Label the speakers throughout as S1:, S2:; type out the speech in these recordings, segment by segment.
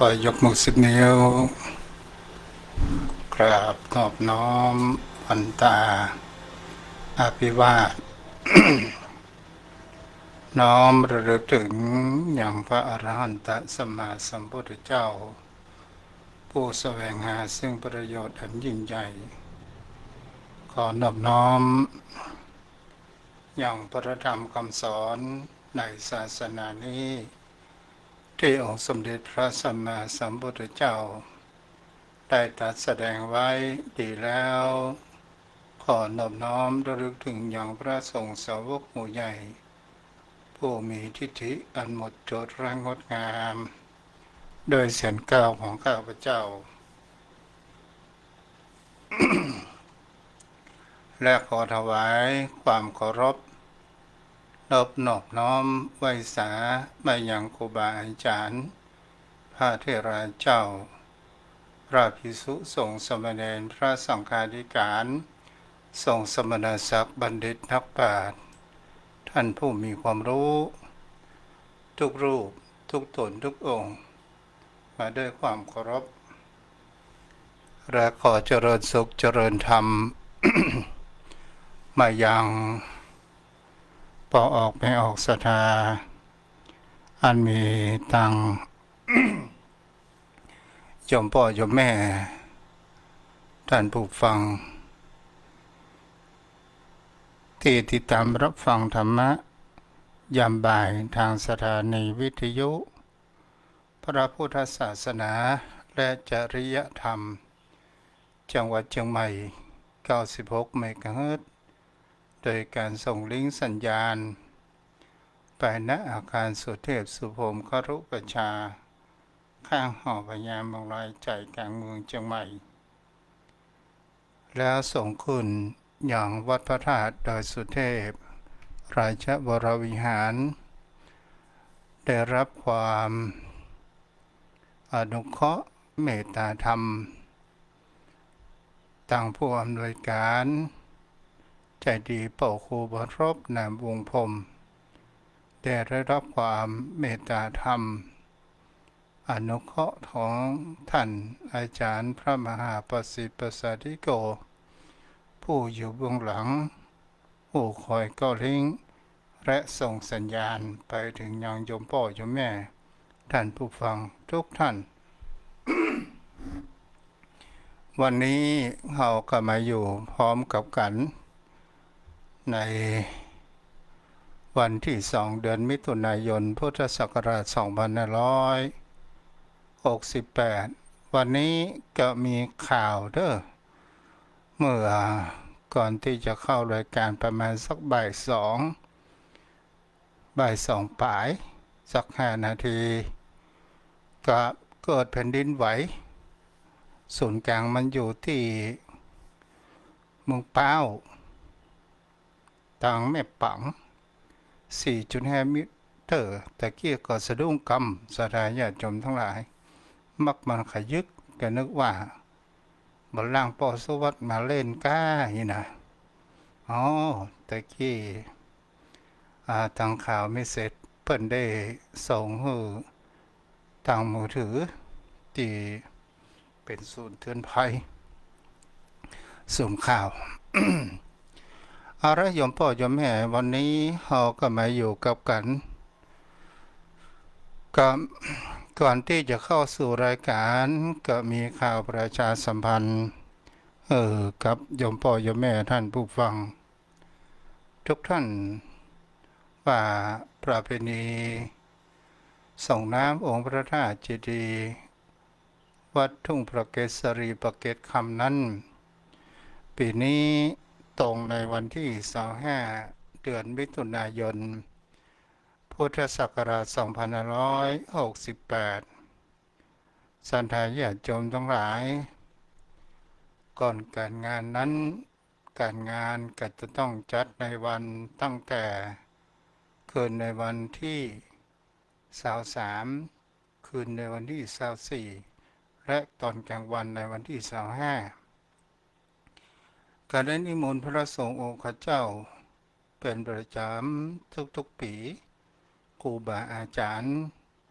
S1: อยยกมือ10 นิ้วกราบนอบน้อมพันตาอาภิวาทน้อมระลึกถึงอย่างพระอรหันตสัมมาสัมพุทธเจ้าผู้แสวงหาซึ่งประโยชน์อันยิ่งใหญ่ขอนอบน้อมอย่างพระธรรมคำสอนในศาสนานี้ที่องค์สมเด็จพระสัมมาสัมพุทธเจ้าได้ตรัสแสดงไว้ดีแล้วขอนอบน้อมระลึกถึงอย่างพระสงฆ์สาวกหมู่ใหญ่ผู้มีทิฏฐิอันหมดจดและงดงามโดยเสียงกล่าวของข้าพเจ้า และขอถวายความเคารพนอบน้อมไว้สาไปยังครูบาอาจารย์พระเถราเจ้าพระภิกษุสงฆ์สมณเณรพระสังฆาธิการสงฆ์สมณศักดิ์บัณฑิตนักปราชญ์ท่านผู้มีความรู้ทุกรูปทุกตนทุกองค์มาด้วยความเคารพและขอเจริญสุขเจริญธรรม มายังปอออกไม่ออกศรัทธาอันมีตังยมพ่อยมแม่ท่านผู้ฟังที่ติดตามรับฟังธรรมะยามบ่ายทางสถานีวิทยุพระพุทธศาสนาและจริยธรรมจังหวัดเชียงใหม่96เมกะเฮิรตซ์โดยการส่งลิงก์สัญญาณไปณอาคารสุเทพสุพรหมครุประชาข้างหอพญาเมืองลอยใจกลางเมืองเชียงใหม่แล้วส่งคุณอย่างวัดพระธาตุดอยสุเทพราชวรวิหารได้รับความอนุเคราะห์เมตตาธรรมต่างผู้อำนวยการใจดีเป่าครูบรบนามวงพรมได้รับความเมตตาธรรมอนุเคราะห์ของท่านอาจารย์พระมหาประสิทธิ์ประสาธิโกผู้อยู่เบื้องหลังผู้คอยก้าวลิงและส่งสัญญาณไปถึงยังโยมพ่อโยมแม่ท่านผู้ฟังทุกท่าน วันนี้เราก็มาอยู่พร้อมกับกันในวันที่2 เดือนมิถุนายนพุทธศักราช2568วันนี้ก็มีข่าวเด้อเมื่อก่อนที่จะเข้ารายการประมาณสักบ่ายสองปลายสัก5 นาทีก็เกิดแผ่นดินไหวศูนย์กลางมันอยู่ที่เมืองเป้าทางแม่ปัง4.5 มิเตอร์แต่กี้ก็สะดุ้งกำสถานญาติโยมทั้งหลายมักมันขยึกก็นึกว่าบนล่างปอสวัสดิ์มาเล่นก้านี่นะอ๋อแต่กี้ทางข่าวไม่เสร็จเพิ่นได้ส่งให้ทางมือถือที่เป็นศูนย์เตือนภัยส่งข่าว เอาละโยมพ่อโยมแม่วันนี้เราก็มาอยู่กับกันก่อนที่จะเข้าสู่รายการก็มีข่าวประชาสัมพันธ์กับโยมพ่อโยมแม่ท่านผู้ฟังทุกท่านว่าประเพณีส่งน้ำองค์พระธาตุเจดีย์วัดทุ่งพระเกศรีประเกศคำนั้นปีนี้ตรงในวันที่25 เดือนมิถุนายนพุทธศักราช2568สันทายาติโยมทั้งหลายก่อนการงานนั้นการงานก็จะต้องจัดในวันตั้งแต่คืนในวันที่23คืนในวันที่24และตอนกลางวันในวันที่25การได้นิมนต์พระสงฆ์องค์ข้าเจ้าเป็นประจำทุกปีครูบาอาจารย์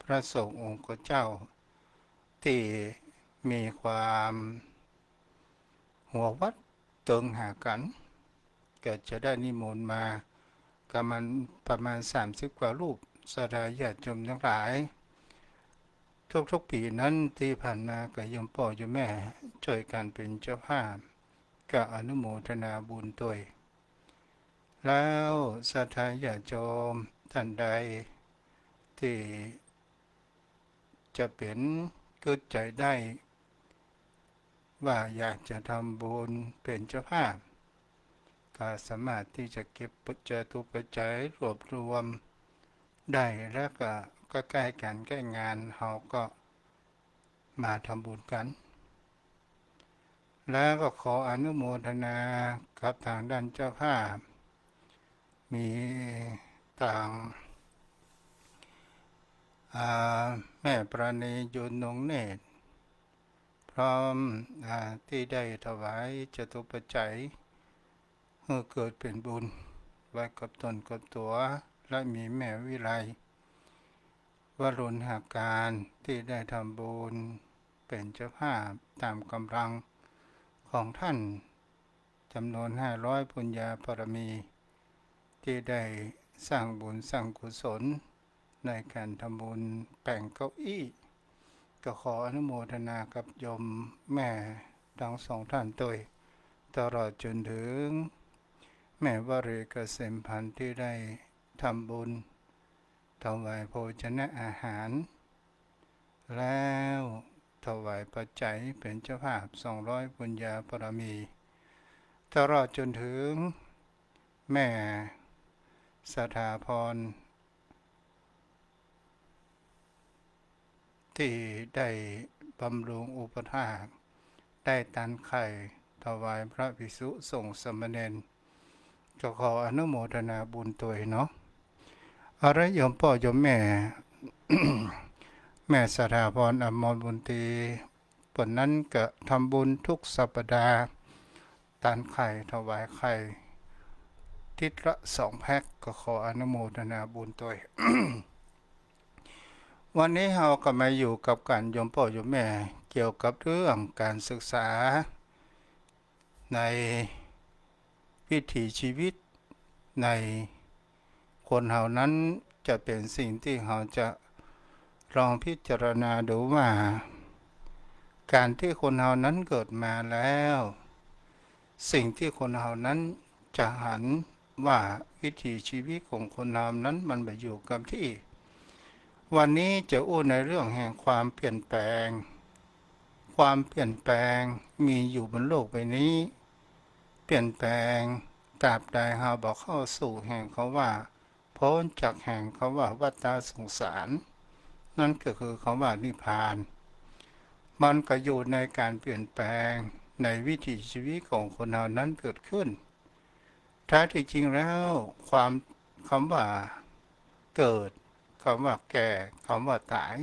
S1: พระสงฆ์องค์ข้าเจ้า ที่มีความหัววัดเติงหากันก็จะได้นิมนต์มาก็มันประมาณ30กว่ารูปศรัทธาญาติโยมทั้งหลายทุกๆปีนั้นที่ผ่านมาก็โยมพ่อโยมแม่ช่วยกันเป็นเจ้าภาพก็อนุโมทนาบุญด้วยแล้วศรัทธาญาติโยมท่านใดที่จะเป็นเกิดใจได้ว่าอยากจะทำบุญเป็นเจ้าภาพก็สามารถที่จะเก็บปัจจัยทุกปัจจัยรวบรวมได้แล้วก็ใกล้กันใกล้งานเราก็มาทำบุญกันแล้วก็ขออนุโมทนากับทางด้านเจ้าภาพมีต่างแม่ประณียุนงเนตรพร้อมที่ได้ถวายจตุปัจจัยเมื่อเกิดเป็นบุญไว้กับตนกับตัวและมีแม่วิไลวรุณหาการที่ได้ทำบุญเป็นเจ้าภาพตามกำลังของท่านจำนวน500ปุญญาบารมีที่ได้สร้างบุญสร้างกุศลในการทำบุญแปลงเก้าอี้ก็ขออนุโมทนากับโยมแม่ทั้งสองท่านด้วยตลอดจนถึงแม่วรีเกษมพันธ์ที่ได้ทำบุญถวายโภชนะอาหารแล้วถวายปัจจัยเป็นเจ้าภาพ200ปุญญาบารมีตลอดจนถึงแม่สถาพรที่ได้บำรุงอุปถากได้ตันไข่ถวายพระภิกษุสงฆ์สามเณรก็ขออนุโมทนาบุญตัวเนาะอะไรโยมพ่อโยมแม่ แม่สถาพรอมรบุญตีผลนั้นก็ทำบุญทุกสัปดาห์ตันไข่ถวายไข่ทิศละ2 แพ็คก็ขออนุโมทนาบุญตัว วันนี้เราก็มาอยู่กับการโยมพ่อโยมแม่เกี่ยวกับเรื่องการศึกษาในวิถีชีวิตในคนเหล่านั้นจะเป็นสิ่งที่เราจะลองพิจารณาดูว่าการที่คนเหล่านั้นเกิดมาแล้วสิ่งที่คนเหล่านั้นจะหันว่าวิถีชีวิตของคนเหล่านั้นมันไปอยู่กับที่วันนี้จะอู้ในเรื่องแห่งความเปลี่ยนแปลงความเปลี่ยนแปลงมีอยู่บนโลกใบนี้เปลี่ยนแปลงตราบใดเราบอกเข้าสู่แห่งเขาว่าพ้นจากแห่งเขาว่าวัฏสงสารนั่นก็คือเขาว่านิพพานมันก็อยู่ในการเปลี่ยนแปลงในวิถีชีวิตของคนเรานั้นเกิดขึ้นแท้ที่จริงแล้วความคำว่าเกิดคำว่าแก่คำว่าตาย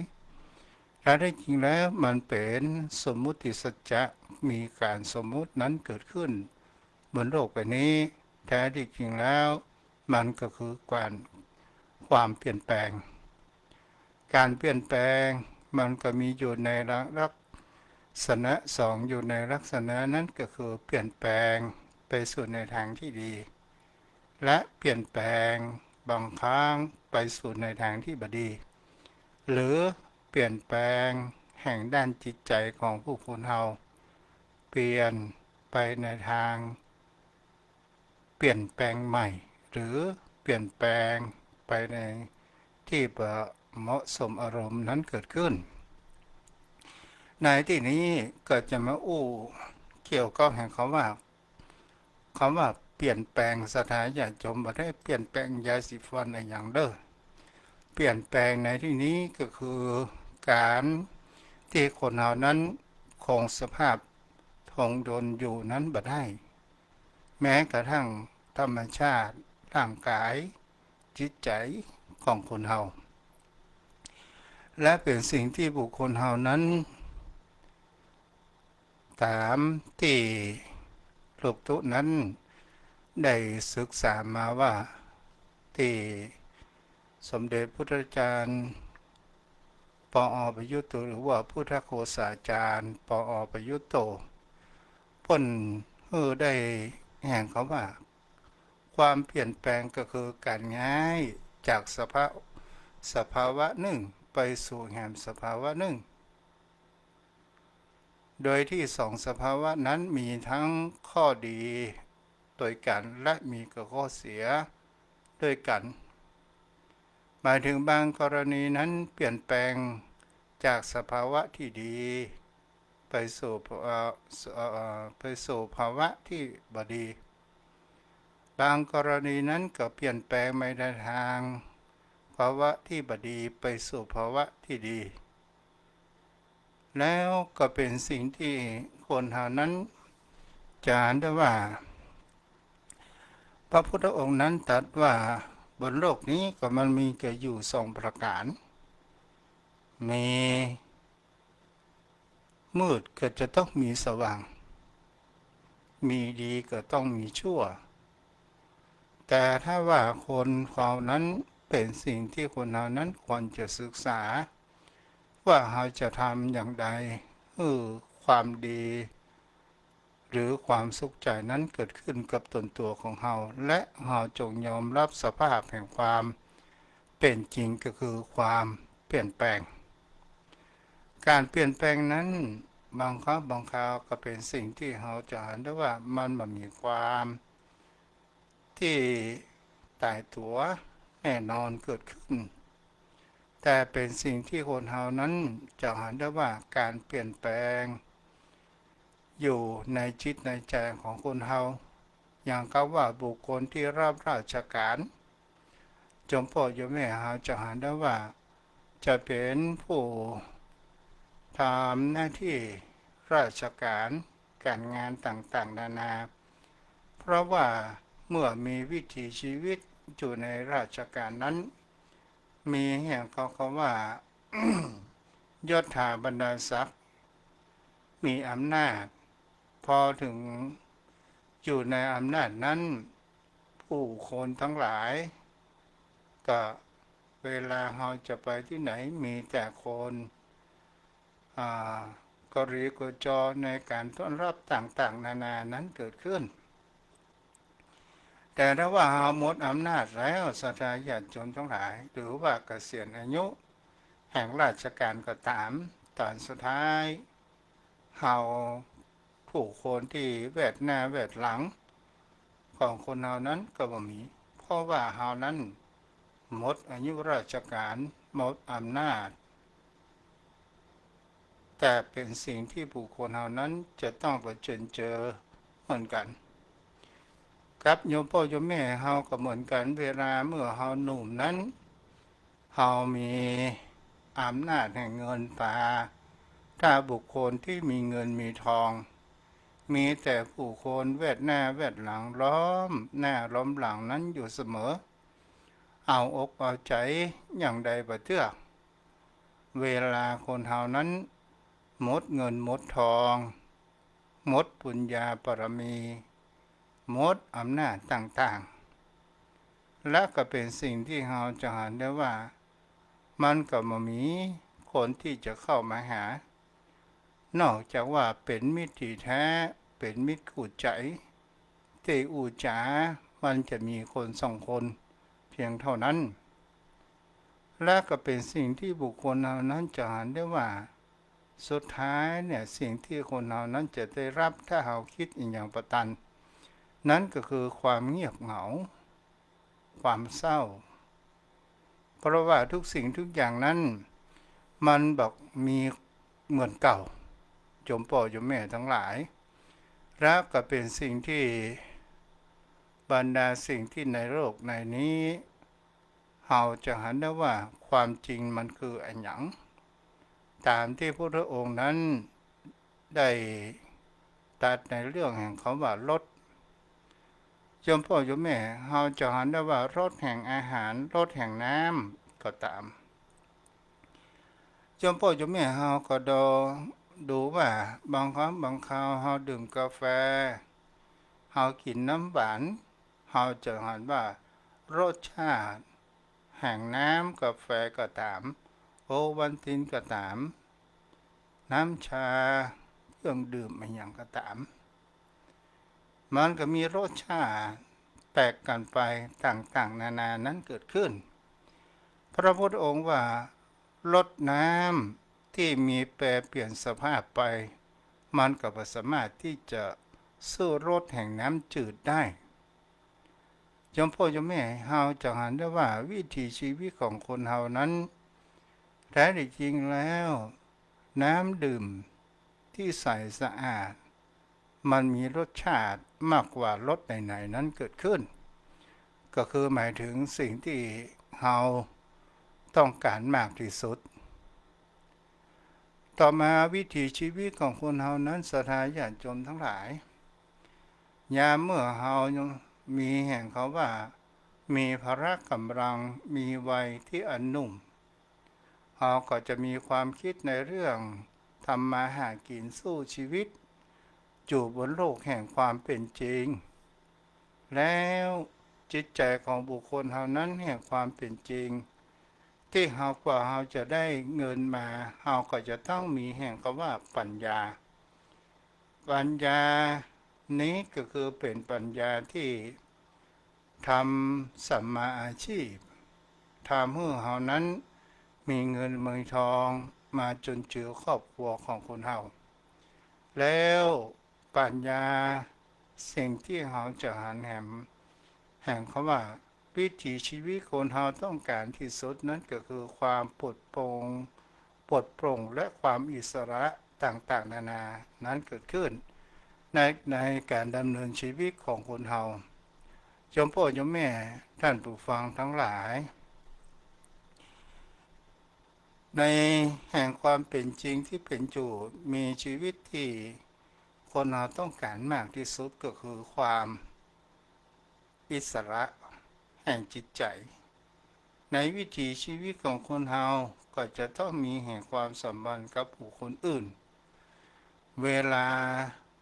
S1: แท้ที่จริงแล้วมันเป็นสมมุติสัจจะมีการสมมุตินั้นเกิดขึ้นบนโลกใบนี้แท้ที่จริงแล้วมันก็คือความเปลี่ยนแปลงการเปลี่ยนแปลงมันก็มีอยู่ในลักษณะ2อยู่ในลักษณะนั้นก็คือเปลี่ยนแปลงไปสู่ในทางที่ดีและเปลี่ยนแปลงบางครั้งไปสู่ในทางที่บดีหรือเปลี่ยนแปลงแห่งด้านจิตใจของผู้คนเฮาเปลี่ยนไปในทางเปลี่ยนแปลงใหม่หรือเปลี่ยนแปลงไปในที่เหมาะสมอารมณ์นั้นเกิดขึ้นในที่นี้ก็จะมาเกี่ยวกับแห่งคำว่าเปลี่ยนแปลงสถานญาติโยมบ่ได้เปลี่ยนแปลงยาสีฟันอะไรอย่างเด้อเปลี่ยนแปลงในที่นี้ก็คือการที่คนเหล่านั้นคงสภาพทงดนอยู่นั้นบ่ได้แม้กระทั่งธรรมชาติร่างกายจิตใจของคนเฮาและเป็นสิ่งที่บุคคลเฮานั้นตามที่ลูกทุนั้นได้ศึกษามาว่าที่สมเด็จพุทธจารย์ ปอประยุทธ์หรือว่าพุทธโฆษาจารย์ปอประยุทธ์เพิ่นได้แห่งเขาว่าความเปลี่ยนแปลงก็คือการย้ายจากสภาวะหนึ่งไปสู่แห่งสภาวะหนึ่งโดยที่สองสภาวะนั้นมีทั้งข้อดีโดยกันและมีข้อเสียด้วยกันหมายถึงบางกรณีนั้นเปลี่ยนแปลงจากสภาวะที่ดีไปสู่ภาวะที่บดีบางกรณีนั้นก็เปลี่ยนแปลงไปในทางภาวะที่บดีไปสู่ภาวะที่ดีแล้วก็เป็นสิ่งที่คนเหล่านั้นจะเห็นได้ว่าพระพุทธองค์นั้นตรัสว่าบนโลกนี้ก็มันมีแค่อยู่สองประการมีมืดก็จะต้องมีสว่างมีดีก็ต้องมีชั่วแต่ถ้าว่าคนเขานั้นเป็นสิ่งที่คนเหล่านั้นควรจะศึกษาว่าเราจะทำอย่างใดความดีหรือความสุขใจนั้นเกิดขึ้นกับตนตัวของเราและเราจงยอมรับสภาพแห่งความเป็นจริงก็คือความเปลี่ยนแปลงการเปลี่ยนแปลงนั้นบางครั้งบางคราวก็เป็นสิ่งที่เราจะเห็นได้ว่ามันมีความที่ตายตัวแน่นอนเกิดขึ้นแต่เป็นสิ่งที่คนเรานั้นจะเห็นได้ว่าการเปลี่ยนแปลงอยู่ในจิตในใจของคนเราอย่างเขาว่าบุคคลที่รับราชการจมพ่อโยมแม่เราจะเห็นได้ว่าจะเป็นผู้ทำหน้าที่ราชการการงานต่างๆนานาเพราะว่าเมื่อมีวิถีชีวิตอยู่ในราชการนั้นมีอย่างเขาว่า ยศถาบรรดาศักดิ์มีอำนาจพอถึงอยู่ในอำนาจนั้นผู้คนทั้งหลายก็เวลาเราจะไปที่ไหนมีแต่คนกรีกจอในการต้อนรับต่างๆนานานั้นเกิดขึ้นแต่ถ้าว่าเราหมดอำนาจแล้วศรัทธาญาติโยมทั้งหลายหรือว่าเกษียณอายุแห่งราชการก็ตามตอนสุดท้ายเราผู้คนที่แวดหน้าแวดหลังของคนเรานั้นก็บ่มีเพราะว่าเรานั้นหมดอายุราชการหมดอำนาจแต่เป็นสิ่งที่บุคคลเหล่านั้นจะต้องเผชิญเจอเหมือนกันครับโยมพ่อโยมแม่เฮาก็เหมือนกันเวลาเมื่อเฮาหนุ่มนั้นเฮามีอำนาจแห่งเงินตราถ้าบุคคลที่มีเงินมีทองมีแต่ผู้คนแวดหน้าแวดหลังล้อมหน้าล้อมหลังนั้นอยู่เสมอเอาอกเอาใจอย่างใดบ่เตื้อเวลาคนเฮานั้นหมดเงินหมดทองหมดปุญญาปรมีหมดอำนาจต่างๆและก็เป็นสิ่งที่เราจะเห็นได้ว่ามันก็บ่มีคนที่จะเข้ามาหานอกจากว่าเป็นมิตรที่แท้เป็นมิตรคู่ใจที่อูจ๋ามันจะมีคนสองคนเพียงเท่านั้นและก็เป็นสิ่งที่บุคคลเหล่านั้นจะเห็นได้ว่าสุดท้ายเนี่ยสิ่งที่คนเหล่านั้นจะได้รับถ้าเราคิดอย่างประตันนั้นก็คือความเงียบเหงาความเศร้าเพราะว่าทุกสิ่งทุกอย่างนั้นมันบอกมีเหมือนเก่าโยมพ่อโยมแม่ทั้งหลายและก็เป็นสิ่งที่บรรดาสิ่งที่ในโลกในนี้เราจะเห็นได้ว่าความจริงมันคืออันหยังตามที่พระองค์นั้นได้ตรัสในเรื่องแห่งคำว่ารสโยมพ่อโยมแม่เราจะเห็นได้ว่ารสแห่งอาหารรสแห่งน้ำก็ตามโยมพ่อโยมแม่เราก็ดูว่าบางครั้งบางคราวเราดื่มกาแฟเรากินน้ำหวานเราจะเห็นว่ารสชาติแห่งน้ำกาแฟก็ตาม โอวัลตินก็ตามน้ำชาเครื่องดื่มอะไรอย่างก็ตามมันก็มีรสชาติแตกกันไปต่างๆนานานั้นเกิดขึ้นพระพุทธองค์ว่ารสน้ำที่มีแปรเปลี่ยนสภาพไปมันก็บ่สามารถที่จะสู้รสแห่งน้ำจืดได้ยมพ่อยมแม่เฮาจะหันได้ว่าวิถีชีวิตของคนเฮานั้นแท้จริงแล้วน้ำดื่มที่ใสสะอาดมันมีรสชาติมากกว่ารสไหนๆนั้นเกิดขึ้นก็คือหมายถึงสิ่งที่เฮาต้องการมากที่สุดต่อมาวิถีชีวิตของคนเฮานั้นศรัทธาญาติโยมทั้งหลายยามเมื่อเฮามีแห่งเขาว่ามีพละกำลังมีวัยที่อันหนุ่มเฮาก็จะมีความคิดในเรื่องทำมาหากินสู้ชีวิตอยู่บนโลกแห่งความเป็นจริงแล้วจิตใจของบุคคลเฮานั้นแห่งความเป็นจริงที่เฮากว่าเฮาจะได้เงินมาเฮาก็จะต้องมีแห่งคำว่าปัญญานี้ก็คือเป็นปัญญาที่ทำสัมมาอาชีพทำให้เฮานั้นมีเงินมีทองมาจนเจือครอบครัวของคนเฮาแล้วปัญญาสิ่งที่เฮาจะหันแห่งคำว่าวิถีชีวิตคนเฮาต้องการที่สุดนั้นก็คือความปลดโปร่งและความอิสระต่างๆนานานั้นเกิดขึ้นในการดำเนินชีวิตของคนเฮาโยมพ่อโยมแม่ท่านผู้ฟังทั้งหลายในแห่งความเป็นจริงที่เป็นอยู่มีชีวิตที่คนเราต้องการมากที่สุดก็คือความอิสระแห่งจิตใจในวิถีชีวิตของคนเราก็จะต้องมีแห่งความสัมพันธ์กับบุคคลอื่นเวลา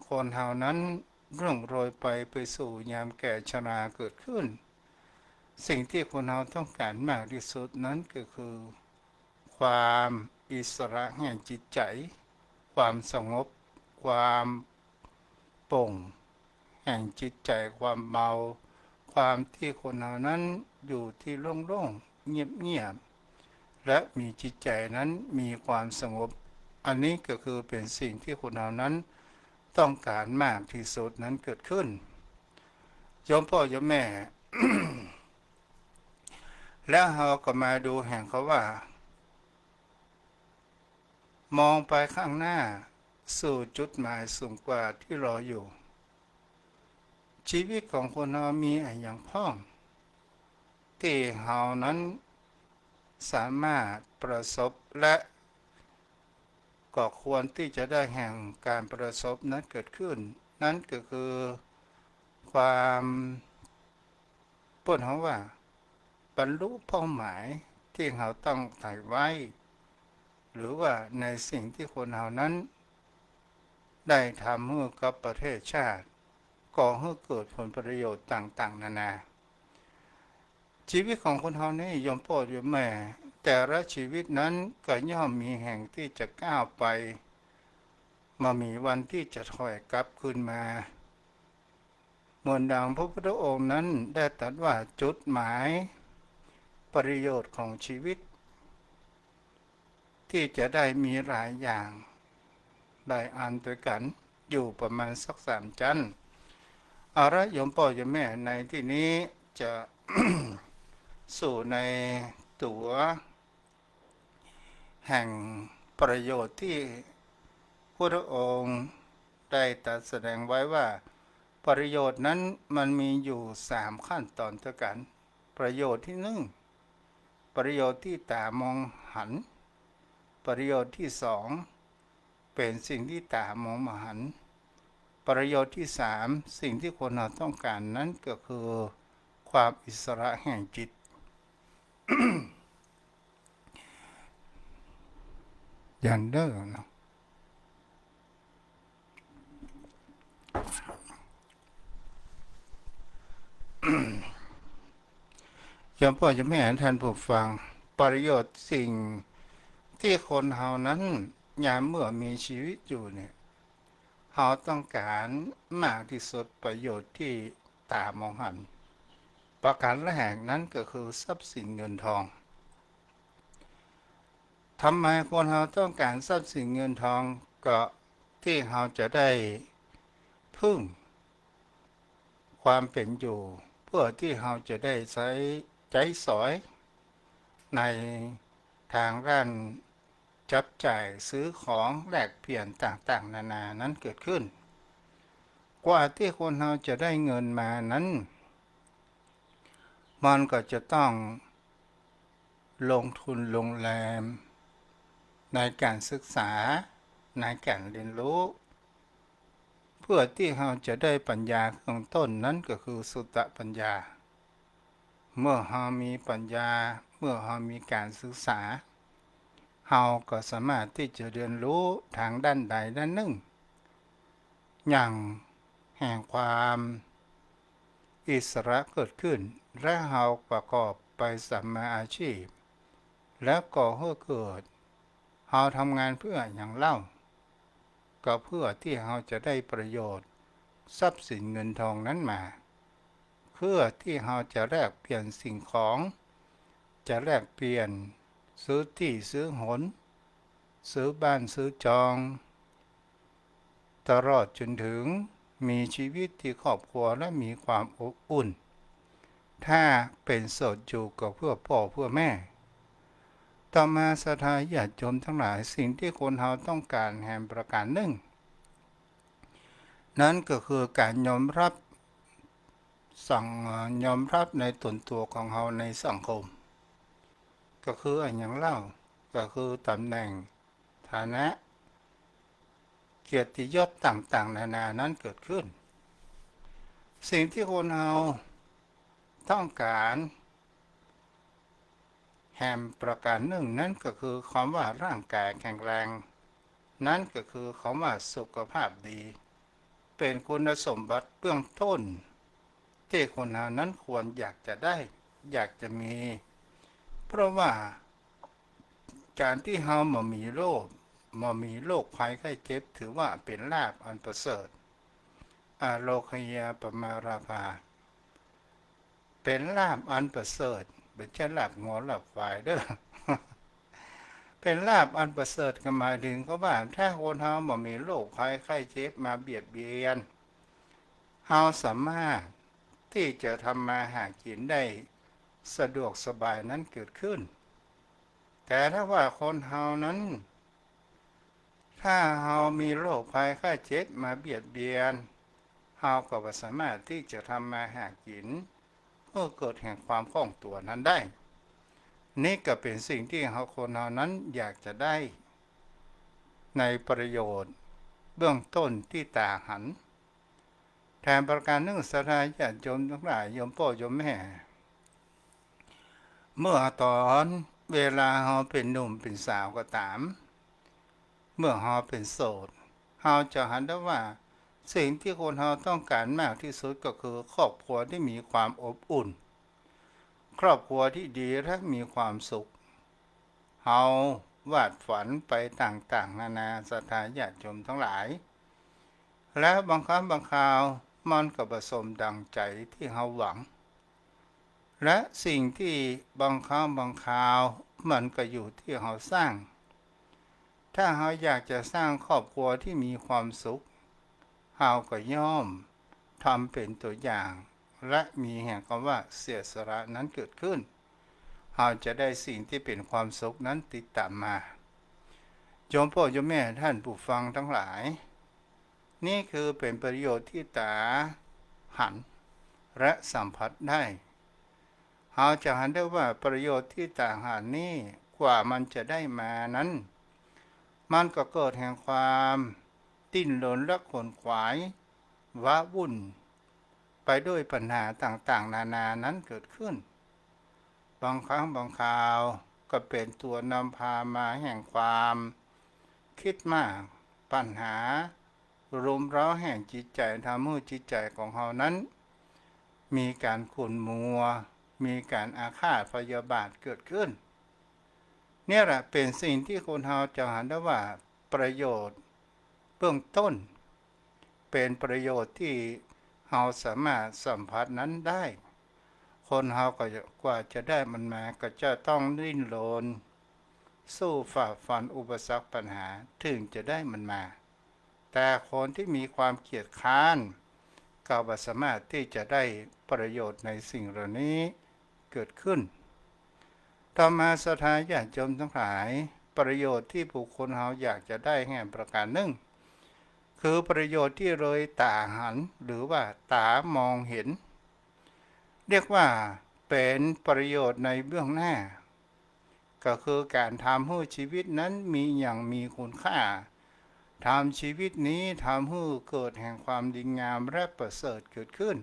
S1: คนเรานั้นร่วงโรยไปสู่ยามแก่ชราเกิดขึ้นสิ่งที่คนเราต้องการมากที่สุดนั้นก็คือความอิสระแห่งจิตใจความสงบความโปร่งแห่งจิตใจความเบาความที่คนเรานั้นอยู่ที่โล่งๆเงียบๆและมีจิตใจนั้นมีความสงบอันนี้ก็คือเป็นสิ่งที่คนเรานั้นต้องการมากที่สุดนั้นเกิดขึ้นโยมพ่อโยมแม่ แล้วเราก็มาดูแห่งเขาว่ามองไปข้างหน้าสู่จุดหมายสูงกว่าที่รออยู่ชีวิตของคนเรามีอย่างพ้องที่เรานั้นสามารถประสบและก็ควรที่จะได้แห่งการประสบนั้นเกิดขึ้นนั่นก็คือความพูดเขาว่าบรรลุเป้าหมายที่เราต้องถ่ายไว้หรือว่าในสิ่งที่คนเรานั้นได้ทำให้กับประเทศชาติก่อให้เกิดผลประโยชน์ต่างๆนานาชีวิตของคนเรานี่ยมพ่อยมแม่แต่ละชีวิตนั้นก็ย่อมมีแห่งที่จะก้าวไปมามีวันที่จะถอยกลับคืนมาเหมือนดังพระพุทธองค์นั้นได้ตรัสว่าจุดหมายประโยชน์ของชีวิตที่จะได้มีหลายอย่างได้อ่านด้วยกันอยู่ประมาณสัก3 จันทร์เอาละโยมพ่อโยมแม่ในที่นี้จะ สู่ในตัวแห่งประโยชน์ที่พระองค์ได้ตรัสแสดงไว้ว่าประโยชน์นั้นมันมีอยู่3 ขั้นตอนเท่ากันประโยชน์ที่1ประโยชน์ที่ตามองหันประโยชน์ที่2เป็นสิ่งที่ตามองมาหันประโยชน์ที่3สิ่งที่คนเราต้องการนั้นก็คือความอิสระแห่งจิต ยันเดอร์เนาะยมพ่อจะไม่เห็นท่านผู้ฟังประโยชน์สิ่ง ที่คนเฮานั้นยามเมื่อมีชีวิตอยู่เนี่ยเฮาต้องการมากที่สุดประโยชน์ที่ตามองหันประการแรกนั้นก็คือทรัพย์สินเงินทองทำไมคนเฮาต้องการทรัพย์สินเงินทองก็ที่เฮาจะได้พึ่งความเป็นอยู่เพื่อที่เฮาจะได้ใช้ใจสอยในทางด้านจับจ่ายซื้อของแลกเปลี่ยนต่างๆนานานั้นเกิดขึ้นกว่าที่คนเราจะได้เงินมานั้นมันก็จะต้องลงทุนลงแรมในการศึกษาในการเรียนรู้เพื่อที่เราจะได้ปัญญาเบื้องต้นนั้นก็คือสุตตปัญญาเมื่อเรามีปัญญาเมื่อเรามีการศึกษาเราก็สามารถที่จะเรียนรู้ทางด้านใดด้านหนึ่งอย่างแห่งความอิสระเกิดขึ้นและเราประกอบไปสัมมาอาชีพแล้วก็ให้เกิดเราทำงานเพื่ออย่างเล่าก็เพื่อที่เราจะได้ประโยชน์ทรัพย์สินเงินทองนั้นมาเพื่อที่เราจะแลกเปลี่ยนสิ่งของจะแลกเปลี่ยนซื้อที่ซื้อหนซื้อบ้านซื้อจองตลอดจนถึงมีชีวิตที่ครอบครัวและมีความอบอุ่นถ้าเป็นโสดอยู่กับเพื่อพ่อเพื่อแม่ต่อมาศรัทธาญาติโยมทั้งหลายสิ่งที่คนเราต้องการแห่งประการหนึ่งนั้นก็คือการยอมรับยอมรับในตนตัวของเราในสังคมก็คืออย่างเล่าก็คือตำแหน่งฐานะเกียรติยศต่างๆนานานั้นเกิดขึ้นสิ่งที่คนเราต้องการแห่งประการหนึ่งนั้นก็คือความว่าร่างกายแข็งแรงนั้นก็คือความว่าสุขภาพดีเป็นคุณสมบัติเบื้องต้นที่คนเรานั้นควรอยากจะได้อยากจะมีเพราะว่าการที่เรามามีโรคภัยไข้เจ็บถือว่าเป็นลาภอันประเสริฐอาโลคยาปมาราภาเป็นลาภอันประเสริฐเป็นเช่นลาภงอลาภฝ่ายเด้อ เป็นลาภอันประเสริฐก็หมายถึงก็ว่าถ้าคนเราบ่มีโรคภัยไข้เจ็บมาเบียดเบียนเราสามารถที่จะทำมาหากินได้สะดวกสบายนั้นเกิดขึ้นแต่ถ้าว่าคนเรานั้นถ้าเรามีโรคภัยไข้เจ็บมาเบียดเบียนเราก็บ่สามารถที่จะทำมาหากินเพื่อเกิดแห่งความคล่องตัวนั้นได้นี่ก็เป็นสิ่งที่คนเรานั้นอยากจะได้ในประโยชน์เบื้องต้นที่ตาหันแทนประการหนึ่งศรัทธาญาติโยมทั้งหลายโยมพ่อโยมแม่เมื่อตอนเวลาเราเป็นหนุ่มเป็นสาวก็ตามเมื่อเราเป็นโสดเราจะหันได้ว่าสิ่งที่คนเราต้องการมากที่สุดก็คือครอบครัวที่มีความอบอุ่นครอบครัวที่ดีและมีความสุขเฮาวาดฝันไปต่างๆนานาศรัทธาญาติโยมทั้งหลายแล้วบางครั้งบางคราวมันก็ประสมดังใจที่เฮาหวังและสิ่งที่บางครั้งบางคราวมันก็อยู่ที่เฮาสร้างถ้าเฮาอยากจะสร้างครอบครัวที่มีความสุขเฮาก็ย่อมทำเป็นตัวอย่างและมีแห่งคำว่าเสียสละนั้นเกิดขึ้นเราจะได้สิ่งที่เป็นความสุขนั้นติดตามมาโยมพ่อโยมแม่ท่านผู้ฟังทั้งหลายนี่คือเป็นประโยชน์ที่ตาหันและสัมผัสได้เราจะหันได้ว่าประโยชน์ที่ตาหันนี้กว่ามันจะได้มานั้นมันก็เกิดแห่งความดิ้นรนและขวนขวายว้าวุ่นไปด้วยปัญหาต่างๆนานานั้นเกิดขึ้นบางครั้งบางคราวก็เป็นตัวนำพามาแห่งความคิดมากปัญหารุมเร้าแห่งจิตใจทำให้จิตใจของเรานั้นมีการขุ่นมัวมีการอาฆาตพยาบาทเกิดขึ้น เนี่ยแหละเป็นสิ่งที่คนเราจะหันได้ว่าประโยชน์เบื้องต้นเป็นประโยชน์ที่เราสามารถสัมผัสนั้นได้คนเราก็กว่าจะได้มันมาก็จะต้องดิ้นรนสู้ฝ่าฟันอุปสรรคปัญหาถึงจะได้มันมาแต่คนที่มีความเกียจคร้านก็ไม่สามารถที่จะได้ประโยชน์ในสิ่งเหล่านี้เกิดขึ้นต่อมาสถานญาติโยมทั้งหลายประโยชน์ที่บุคคลเราอยากจะได้แห่งประการหนึ่งคือประโยชน์ที่เลยตาหันหรือว่าตามองเห็นเรียกว่าเป็นประโยชน์ในเบื้องหน้าก็คือการทำให้ชีวิตนั้นมีอย่างมีคุณค่าทำชีวิตนี้ทำให้เกิดแห่งความดีงามและประเสริฐเกิดขึ้น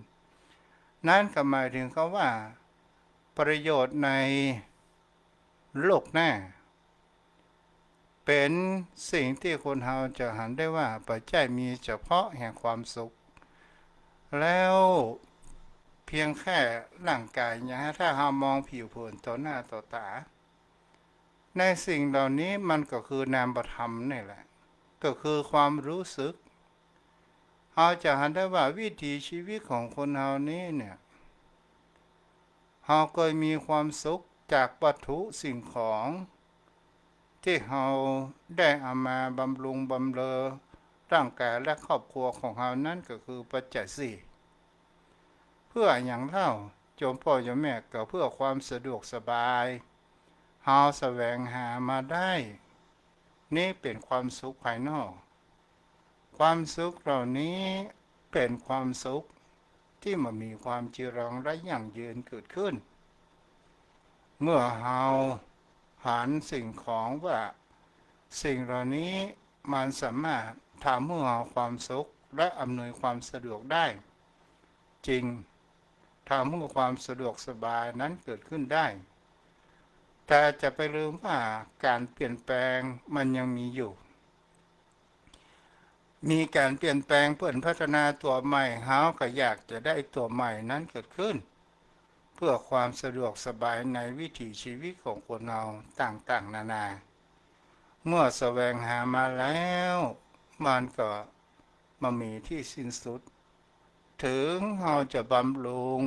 S1: นั่นก็หมายถึงเขาว่าประโยชน์ในโลกหน้าเป็นสิ่งที่คนเราจะหันได้ว่าปัจจัยมีเฉพาะแห่งความสุขแล้วเพียงแค่ร่างกายนะถ้าเรามองผิวเผินต่อหน้าต่อตาในสิ่งเหล่านี้มันก็คือนามธรรมนี่แหละก็คือความรู้สึกเราจะหันได้ว่าวิถีชีวิตของคนเรานี้เนี่ยเราเคยมีความสุขจากวัตถุสิ่งของที่เราได้เอามาบำรุงบำเรอร่างกายและครอบครัวของเรานั้นก็คือปัจจัยสี่เพื่ออย่างเล่าโยมพ่อโยมแม่ก็เพื่อความสะดวกสบายเราแสวงหามาได้นี่เป็นความสุขภายนอกความสุขเหล่านี้เป็นความสุขที่มันมีความจีรังและยั่งยืนเกิดขึ้นเมื่อเราหันสิ่งของว่าสิ่งเหล่านี้มันสามารถทำให้เราความสุขและอำนวยความสะดวกได้จริงทำให้ความสะดวกสบายนั้นเกิดขึ้นได้แต่จะไปลืมว่าการเปลี่ยนแปลงมันยังมีอยู่มีการเปลี่ยนแปลงเพื่อพัฒนาตัวใหม่เฮาก็อยากจะได้ตัวใหม่นั้นเกิดขึ้นเพื่อความสะดวกสบายในวิถีชีวิตของคนเราต่างๆนานาเมื่อแสวงหามาแล้วมันก็มามีที่สิ้นสุดถึงเราจะบำรุง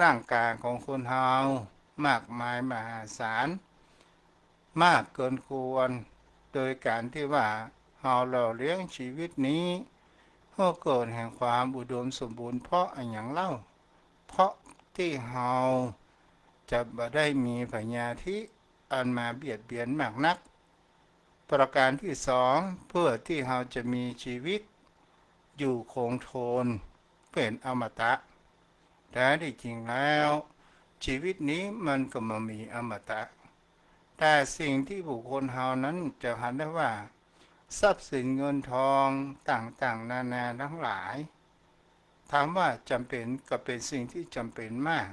S1: ร่างกายของคนเรามากมายมหาศาลมากเกินควรโดยการที่ว่าเราหล่อเลี้ยงชีวิตนี้ให้เกิดแห่งความอุดมสมบูรณ์เพราะอย่างเล่าเพราะที่เราจะบ่ได้มีพยาธิอันมาเบียดเบียนมากนักประการที่สองเพื่อที่เราจะมีชีวิตอยู่คงทนเป็นอมตะแต่ที่จริงแล้วชีวิตนี้มันก็มามีอมตะแต่สิ่งที่บุคคลเรานั้นจะหันได้ว่าทรัพย์สินเงินทองต่างๆนานาทั้งหลายถามว่าจำเป็นก็เป็นสิ่งที่จำเป็นมาก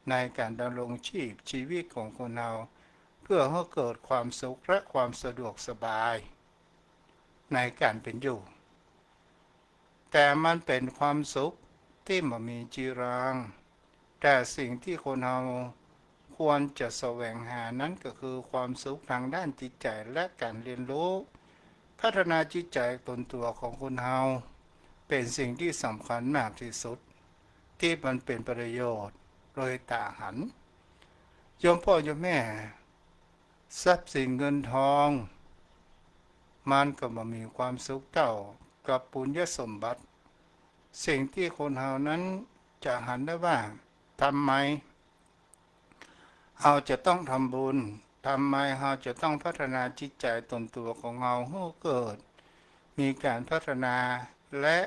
S1: ในการดำรงชีวิตของคนเราเพื่อให้เกิดความสุขและความสะดวกสบายในการเป็นอยู่แต่มันเป็นความสุขที่มันมีจีรังแต่สิ่งที่คนเราควรจะแสวงหานั้นก็คือความสุขทางด้านจิตใจและการเรียนรู้พัฒนาจิตใจตนตัวของคนเราเป็นสิ่งที่สำคัญมากที่สุดที่มันเป็นประโยชน์โดยตาหันโยมพ่อโยมแม่ทรัพย์สินเงินทองมันก็มามีความสุขเท่ากับปุญญสมบัติสิ่งที่คนเรานั้นจะหันได้ว่าทำไมเราจะต้องทำบุญทำไมเราจะต้องพัฒนาจิตใจตนตัวของเราให้เกิดมีการพัฒนาและ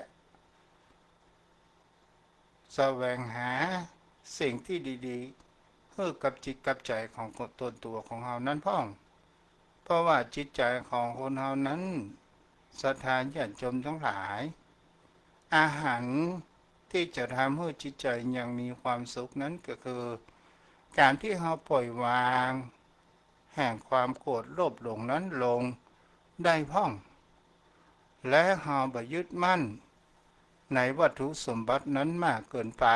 S1: แสวงหาสิ่งที่ดีๆเพื่อกับจิตกับใจของตนตัวของเรานั้นพ่องเพราะว่าจิตใจของคนเรานั้นศรัทธาญาติโยมทั้งหลายอาหารที่จะทำให้จิตใจยังมีความสุขนั้นก็คือการที่เราปล่อยวางแห่งความโกรธโลภหลงนั้นลงได้พ่องและเราบ่ยึดมั่นในวัตถุสมบัตินั้นมากเกินไป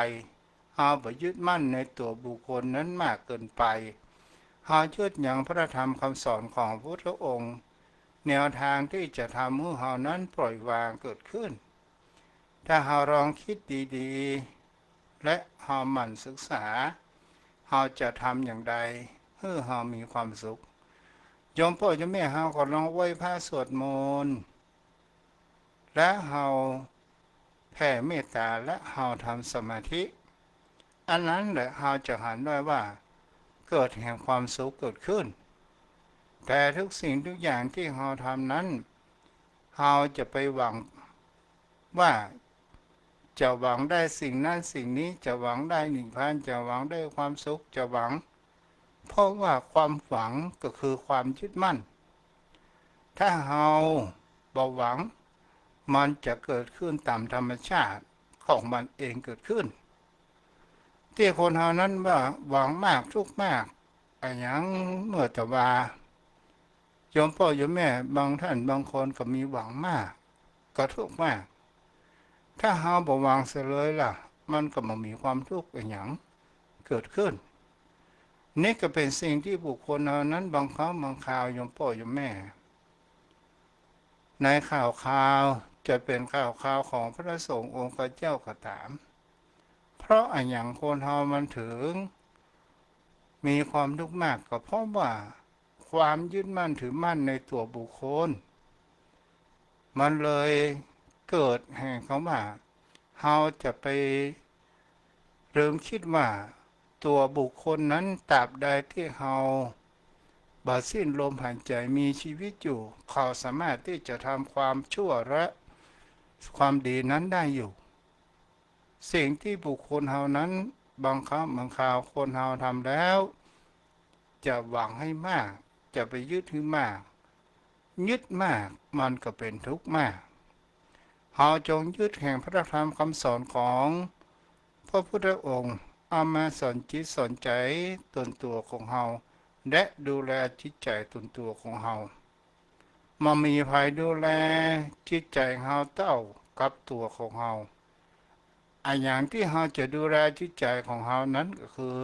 S1: เราบ่ยึดมั่นในตัวบุคคลนั้นมากเกินไป เฮายึดอย่างพระธรรมคำสอนของพระพุทธองค์แนวทางที่จะทำให้เฮานั้นปล่อยวางเกิดขึ้นถ้าเฮาลองคิดดีๆและเฮาหมั่นศึกษาเฮาจะทำอย่างใดให้เฮามีความสุขโยมพ่อโยมแม่เฮาก็ลองไหว้พระสวดมนต์และเฮาแผ่เมตตาและเฮาทำสมาธิอันนั้นแหละเฮาจะหันได้ว่าเกิดแห่งความสุขเกิดขึ้นแต่ทุกสิ่งทุกอย่างที่เฮาทำนั้นเฮาจะไปหวังว่าจะหวังได้สิ่งนั้นสิ่งนี้จะหวังได้นิพพานจะหวังได้ความสุขจะหวังเพราะว่าความหวังก็คือความยึดมั่นถ้าเฮาบ่หวังมันจะเกิดขึ้นตามธรรมชาติของมันเองเกิดขึ้นที่คนเฮานั้นว่าหวังมากทุกมากอันยังเมื่อแต่ว่าโยมพ่อโยมแม่บางท่านบางคนก็มีหวังมากก็ทุกข์มากถ้าเฮาบ่หวังเสียเลยล่ะมันก็บ่มีความทุกข์อันหยังเกิดขึ้นนี่ก็เป็นสิ่งที่บุคคลเหล่านั้นบางครั้งบางคราวโยมพ่อโยมแม่ในข่าวจะเป็นข่าวของพระสงฆ์องค์เจ้าก็ตามเพราะอันอย่างคนเฮามันถึงมีความทุกข์มากก็เพราะว่าความยึดมั่นถือมั่นในตัวบุคคลมันเลยเกิดแห่งคำว่าเฮาจะไปเริ่มคิดว่าตัวบุคคลนั้นตราบใดที่เฮาบ่สิ้นลมหายใจมีชีวิตอยู่เขาสามารถที่จะทำความชั่วและความดีนั้นได้อยู่สิ่งที่บุคคลเฮานั้นบางครั้งบางคราวคนเฮาทำแล้วจะหวังให้มากจะไปยึดให้มากยึดมากมันก็เป็นทุกข์มากเฮาจงยึดแห่งพระธรรมคำสอนของพระพุทธองค์เอามาสอนจิตสอนใจตนตัวของเฮาและดูแลจิตใจตนตัวของเฮามามีภัยดูแลจิตใจเฮาเต้ากับตัวของเฮาอันอย่างที่เฮาจะดูแลจิตใจของเฮานั้นก็คือ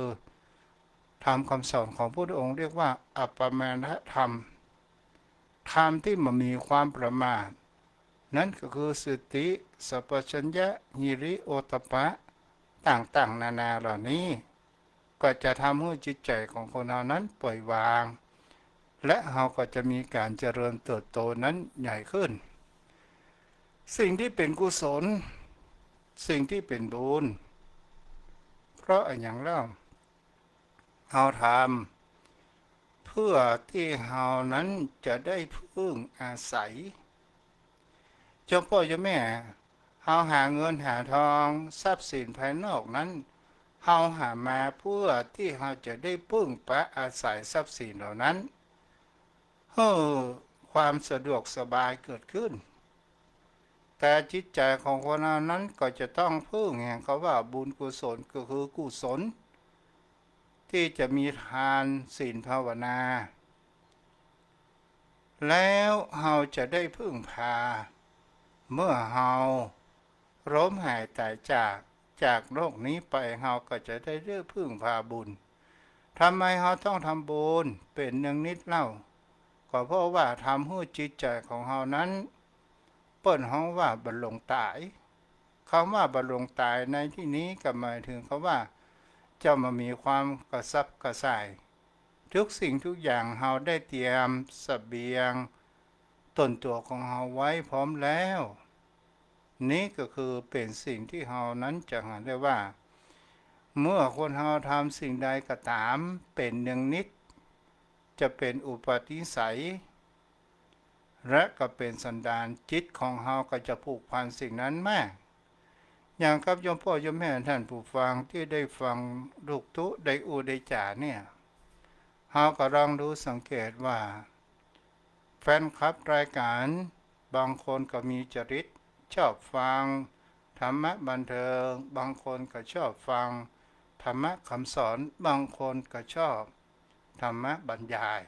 S1: ทำคำสอนของพระพุทธองค์เรียกว่าอัปปมาณธรรมธรรมที่มันมีความประมาทนั่นก็คือสติสัพพัญญะหิริโอตตัปปะต่างๆนานาเหล่านี้ก็จะทำให้จิตใจของคนเรานั้นปล่อยวางและเราก็จะมีการเจริญเติบโตนั้นใหญ่ขึ้นสิ่งที่เป็นกุศลสิ่งที่เป็นบุญเพราะอย่างเล่าเราทำเพื่อที่เรานั้นจะได้พึ่งอาศัยเจ้าพ่อเจ้าแม่เราหาเงินหาทองทรัพย์สินภายนอกนั้นเราหามาเพื่อที่เราจะได้พึ่งพาอาศัยทรัพย์สินเหล่านั้นให้ความสะดวกสบายเกิดขึ้นแต่จิตใจของคนเรานั้นก็จะต้องพึ่งแห่งเขาว่าบุญกุศลก็คือกุศลที่จะมีทานศีลภาวนาแล้วเราจะได้พึ่งพาเมื่อเราล้มหายตายจากโลกนี้ไปเราก็จะได้เลือกพึ่งพาบุญทำไมเราต้องทำบุญเป็นหนึ่งนิดเล่าก็เพราะว่าทำให้จิตใจของเรานั้นเปิ้นห้องว่าบรรลงตายคำว่าบรรลงตายในที่นี้ก็หมายถึงคำว่าเจ้ามามีความกระซับกระส่ายทุกสิ่งทุกอย่างเราได้เตรียมเสบียงต้นตัวของเราไว้พร้อมแล้วนี้ก็คือเป็นสิ่งที่เรานั้นจะหาได้ว่าเมื่อคนเราทำสิ่งใดก็ตามเป็นหนึ่งนิดจะเป็นอุปนิสัยและก็เป็นสันดานจิตของเราก็จะผูกพันสิ่งนั้นมากอย่างกับโยมพ่อโยมแม่ท่านผู้ฟังที่ได้ฟังลูกทุได้อูได้จ่าเนี่ยเราก็ลองดูสังเกตว่าแฟนคลับรายการบางคนก็มีจริตชอบฟังธรรมะบันเทิงบางคนก็ชอบฟังธรรมะคำสอนบางคนก็ชอบธรรมะบรรยาย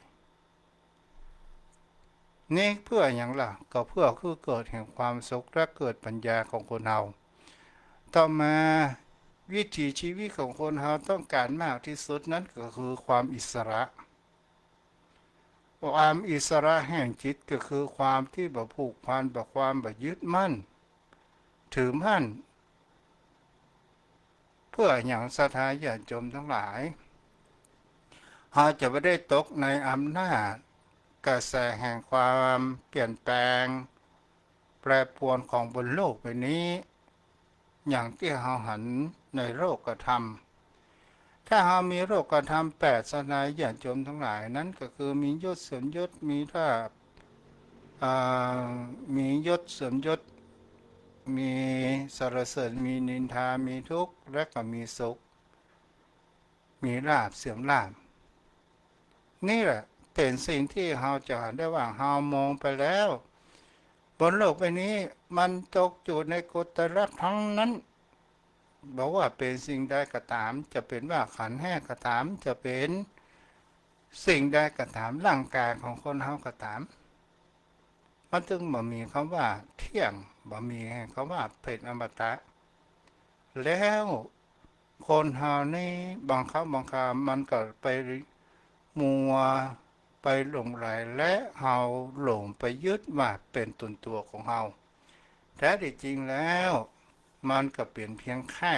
S1: นี่เพื่ออย่างล่ะก็เพื่อคือเกิดแห่งความสุขและเกิดปัญญาของคนเราต่อมาวิถีชีวิตของคนเราต้องการมากที่สุดนั้นก็คือความอิสระ ความอิสระแห่งจิตก็คือความที่บ่ผูกพันบ่ความบ่ยึดมั่นถือมั่นเพื่ออย่างศรัทธาญาติโยมทั้งหลายเราจะไม่ได้ตกในอำนาจกระแสแห่งความเปลี่ยนแปลงแปรปรวนของบนโลกใบนี้อย่างที่เราหันในโลกธรรมถ้าเรามีโลกธรรม8ศรัทธาญาติโยมทั้งหลายนั้นก็คือมียศเสริมยศมีลาภมียศเสริมยศมีสรรเสริญมีนินทามีทุกข์และก็มีสุขมีลาภเสื่อมลาภนี่แหละเป็นสิ่งที่เราจะเห็นได้ว่าเรามองไปแล้วบนโลกใบนี้มันตกอยู่ในกฎรักทั้งนั้นบอกว่าเป็นสิ่งใดก็ตามจะเป็นว่าขันธ์ห้าก็ตามจะเป็นสิ่งใดก็ตามร่างกายของคนเราก็ตามมันจึงบ่มีคำว่าเที่ยงบ่มีคำว่าเป็นอมตะแล้วคนเฮานี่บางครั้งบางครามันก็ไปมัวไปหลงไหลและเฮาหลงไปยึดว่าเป็นตนตัวของเฮาแท้ที่จริงแล้วมันก็เป็นเพียงแค่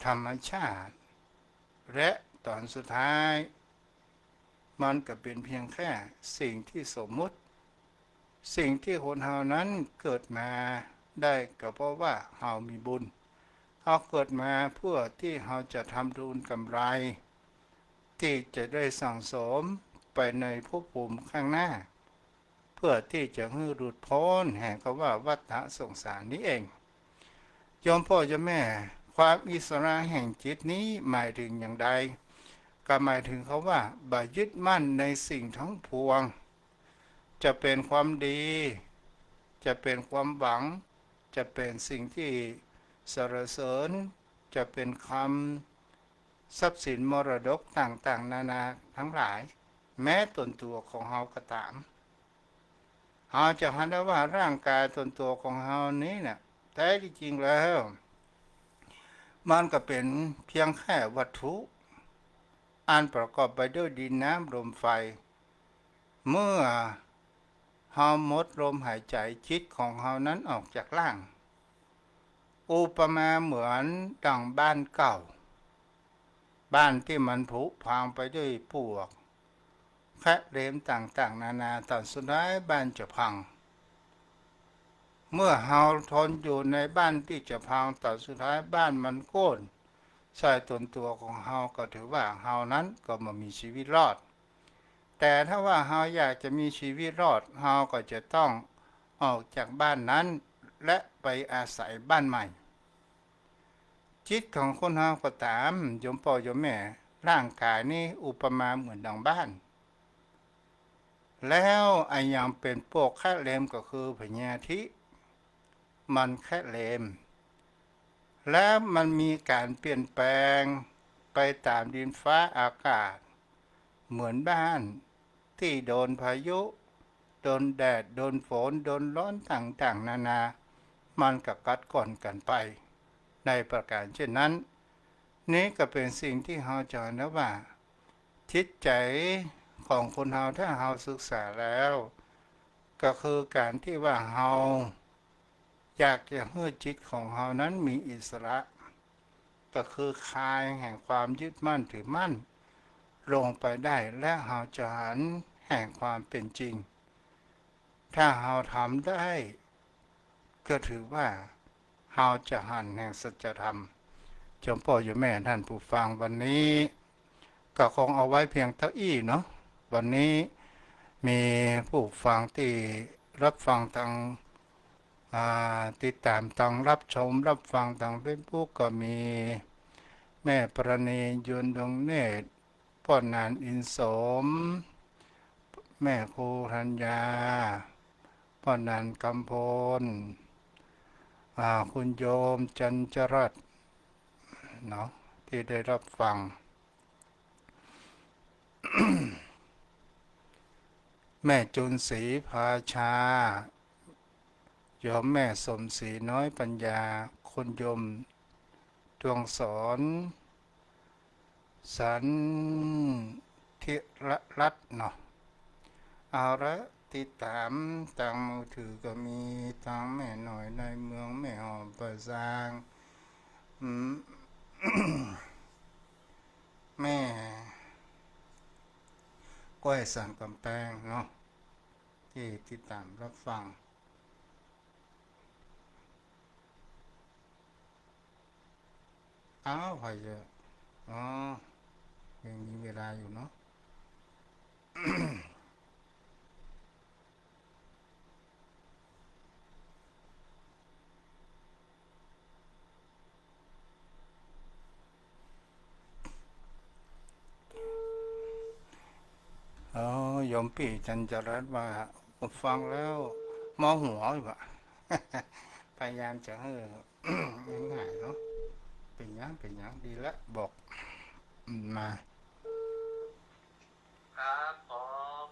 S1: ธรรมชาติและตอนสุดท้ายมันก็เป็นเพียงแค่สิ่งที่สมมุติสิ่งที่คนเฮานั้นเกิดมาได้ก็เพราะว่าเฮามีบุญเฮาเกิดมาเพื่อที่เฮาจะทำบุญกำไรที่จะได้สั่งสมไปในภพภูมิข้างหน้าเพื่อที่จะให้หลุดพ้นแห่งคำว่าวัฏสงสารนี้เองโยมพ่อโยมแม่ความอิสระแห่งจิตนี้หมายถึงอย่างใดก็หมายถึงเขาว่าบ่ยึดมั่นในสิ่งทั้งปวงจะเป็นความดีจะเป็นความหวังจะเป็นสิ่งที่สรรเสริญจะเป็นคำทรัพย์สินมรดกต่างๆนานาทั้งหลายแม้ตนตัวของเฮาก็ตามเฮาจะเห็นได้ว่าร่างกายตนตัวของเฮานี้เนี่ยแท้ที่จริงแล้วมันก็เป็นเพียงแค่วัตถุอันประกอบไปด้วยดินน้ำลมไฟเมื่อเฮาหมดลมหายใจจิตของเฮานั้นออกจากร่างอุปมาเหมือนดั่งบ้านเก่าบ้านที่มันผุพังไปด้วยปลวกแคะเหลมต่างๆนานาตอนสุดท้ายบ้านจะพังเมื่อเฮาทนอยู่ในบ้านที่จะพังตอนสุดท้ายบ้านมันโค่นใส่ตนตัวของเฮาก็ถือว่าเฮานั้นก็มามีชีวิตรอดแต่ถ้าว่าเฮาอยากจะมีชีวิตรอดเฮาก็จะต้องออกจากบ้านนั้นและไปอาศัยบ้านใหม่จิตของคนเฮาก็ตามโยมพ่อโยมแม่ร่างกายนี้อุปมาเหมือนดังบ้านแล้วไอ้ยังเป็นพวกแค่เลมก็คือพญาธิมันแค่เลมและมันมีการเปลี่ยนแปลงไปตามดินฟ้าอากาศเหมือนบ้านที่โดนพายุโดนแดดโดนฝนโดนร้อนต่างๆนานามันก็กัดก่อนกันไปในประการเช่นนั้นนี้ก็เป็นสิ่งที่เราจะเห็นว่าจิตใจของคนเราถ้าเราศึกษาแล้วก็คือการที่ว่าเราอยากจะให้จิตของเรานั้นมีอิสระก็คือคลายแห่งความยึดมั่นถือมั่นลงไปได้และเราจะเห็นแห่งความเป็นจริงถ้าเราทำได้ก็ถือว่าเราจะหันแห่งสัจธรรมโยมพ่อโยมแม่ท่านผู้ฟังวันนี้ก็คงเอาไว้เพียงเท่าอี้เนาะวันนี้มีผู้ฟังที่รับฟังทางติดตามทางรับชมรับฟังทางเฟซบุ๊กก็มีแม่ประณียืนดวงเนตรพ่อนานอินสมแม่ครูธัญญาพ่อนานกำพลคุณโยมจันจรัตน์เนาะที่ได้รับฟัง แม่จุนศรีภาชายอมแม่สมศรีน้อยปัญญาคุณโยมดวงสอนสันทิรรัตน์เนาะ เอาละติดตามทางมือถือก็มีทางแม่หน่อยในเมืองแม่หอมประสางอืม แม่ก้อยสันกำแพงเนาะที่ติดตามรับฟังอ้าวใครจะอ๋อยังมีเวลาอยู่เนาะอ๋อยมปีจันจรัสว่าฟังแล้วมองหัวอยู่อะพยายามจะให้ง่ายๆเนาะเป็นยังดีละบอกมา
S2: ครับขอ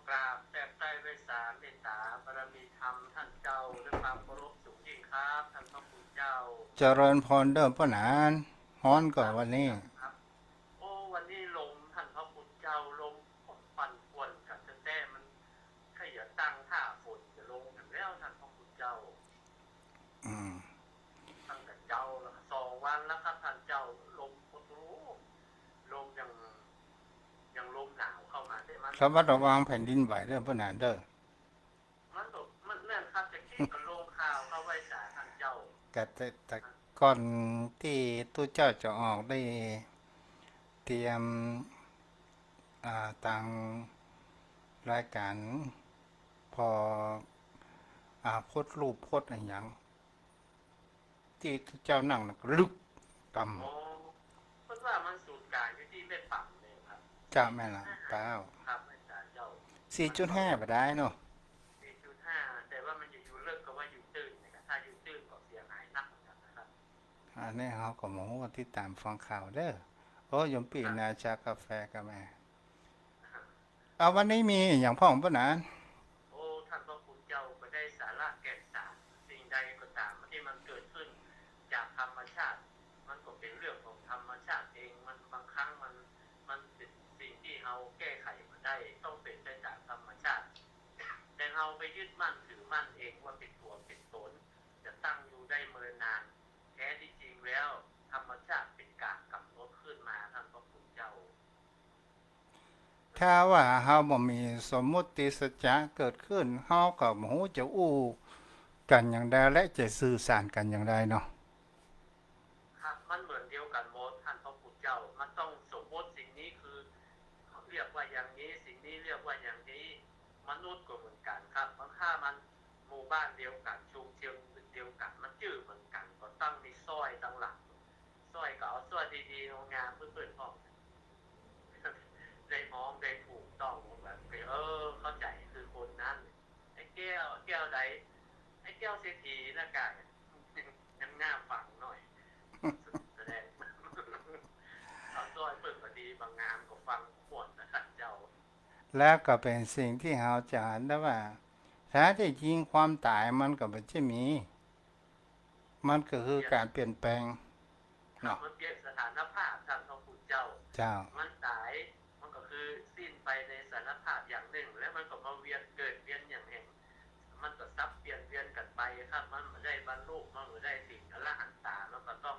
S2: กราบแทบใต้ด้วยสารเมตตาบารมีธรรมท่านเจ้าด้วยความเคารพสูงยิ่งครับท่านพระคุณเจ้า
S1: เจริญพรเดิมปะหนานฮ้อนก่อน
S2: ครับ
S1: วันนี้
S2: ครับโอ้วันนี้ลมท่านพระคุณเจ้าลมปั่นป่วนกันแต่มันขยันตั้งท่าฝนจะลงกันแล้วท่านพระคุณเจ้า
S1: อืม
S2: ตั้งแต่เจ้าแล้ว2 วันแล้วครับท่านเจ้าลมโอ้โหลมยังลมหนาวเข้ามาได้มัน
S1: ระมัดระวังแผ่นดินไหวเด้อปะหนานเด้อ
S2: มันแน่นครับจะขี้กับลมข่าวเข้าไว้สาท่านเจ้า
S1: แต่ก่อนที่ตู้เจ้าจะออกได้เตรียมต่างรายการพอโพดรูปโพดอะไรอย่างที่ตู้เจ้านั่งนะก็ลึกต่
S2: โอ้เพราะว่ามันสูตรกลางอยู่ที่ไม่ปั่นเลยครับ
S1: ำจ้า
S2: สี่
S1: แม่ละ
S2: จุดห้า
S1: เปล่า
S2: ครับอาจารย์เจ้ามันก็
S1: 4.5บ่ได้เนาะ
S2: 4.5แต่ว่ามันอยู่เลิกก็ว่าอยู่ตื้นนะครับถ้าอยู่ตื้นก็เสียหายนักเหมือนกันนะครับ
S1: อันนี้เขาก็หมว่าที่ตามฟังข่าวเด้อโอ้ยมปี
S2: ครับ
S1: นาชากาแฟกับแม่เอาวันนี้มีอย่างพ่องปะนะ
S2: โอ้ท่านพระคุณเจ้าก็ได้สาระแก่นสารสิ่งใดก็ตามที่มันเกิดขึ้นจากธรรมชาติมันก็เป็นเรื่องของธรรมชาติเองมันบางครั้งมันเป็นสิ่งที่เราแก้ไขมาได้ต้องเป็นไปจากธรรมชาติแต่เราไปยึดมั่นถือมั่นเองว่าเป็นตัวเป็นตนจะตั้งอยู่ได้เมินนานแท้ที่จริงแล้วธรรมชาติเป็นการกำหนดขึ้นมาท่านพระคุณเจ้า
S1: ถ้าว่าเฮาบ่มีสมมุติสัจจะเกิดขึ้นเฮาก็บ่ฮู้จะอู้กันอย่างใดและจะสื่อสารกันอย่างใดเนาะ
S2: ครับมันเหมือนเดียวกันหมดท่านพระคุณเจ้ามันต้องสมมติสิ่งนี้คือเขาเรียกว่าอย่างนี้สิ่งนี้เรียกว่าอย่างนี้มนุษย์ก็เหมือนกันครับบางค่ามันหมู่บ้านเดียวกันชุมชนเดียวกันมันชื่อเหมือนกันก็ตั้งมีซอยตั้งหลังซอยก็เอาซอยดีๆงามๆเพื่อนๆพ่อได้มองได้ถูกต้องแบบเข้าใจคือคนนั้นไอ้แก้วใดไอ้แก้วเศรษฐีนะกายยังน่าฟังหน่อยแสดงเอาซอยเปิดพอดีบางงามก็ฟังขวดนะครับเจ้า
S1: แล้วก็เป็นสิ่งที่เฮาจะเห็นได้ว่าแท้ที่จริงความตายมันก็บ่ใช่มีมันก็คือ
S2: เปลี่ยน
S1: การเปลี่ยนแปลง
S2: ครับ
S1: เนาะ
S2: มันเปลี่ยนสถานภาพท่านพระคุณเจ้า
S1: เจ้า
S2: มันตายมันก็คือสิ้นไปในสถานภาพอย่างหนึ่งแล้วมันก็มาเวียนเกิดเวียนอย่างแห่งมันก็ซับเปลี่ยนเวียนกันไปครับมันไม่ได้บรรลุมันไม่ได้สิ่งอรหันตามันก็ต้อง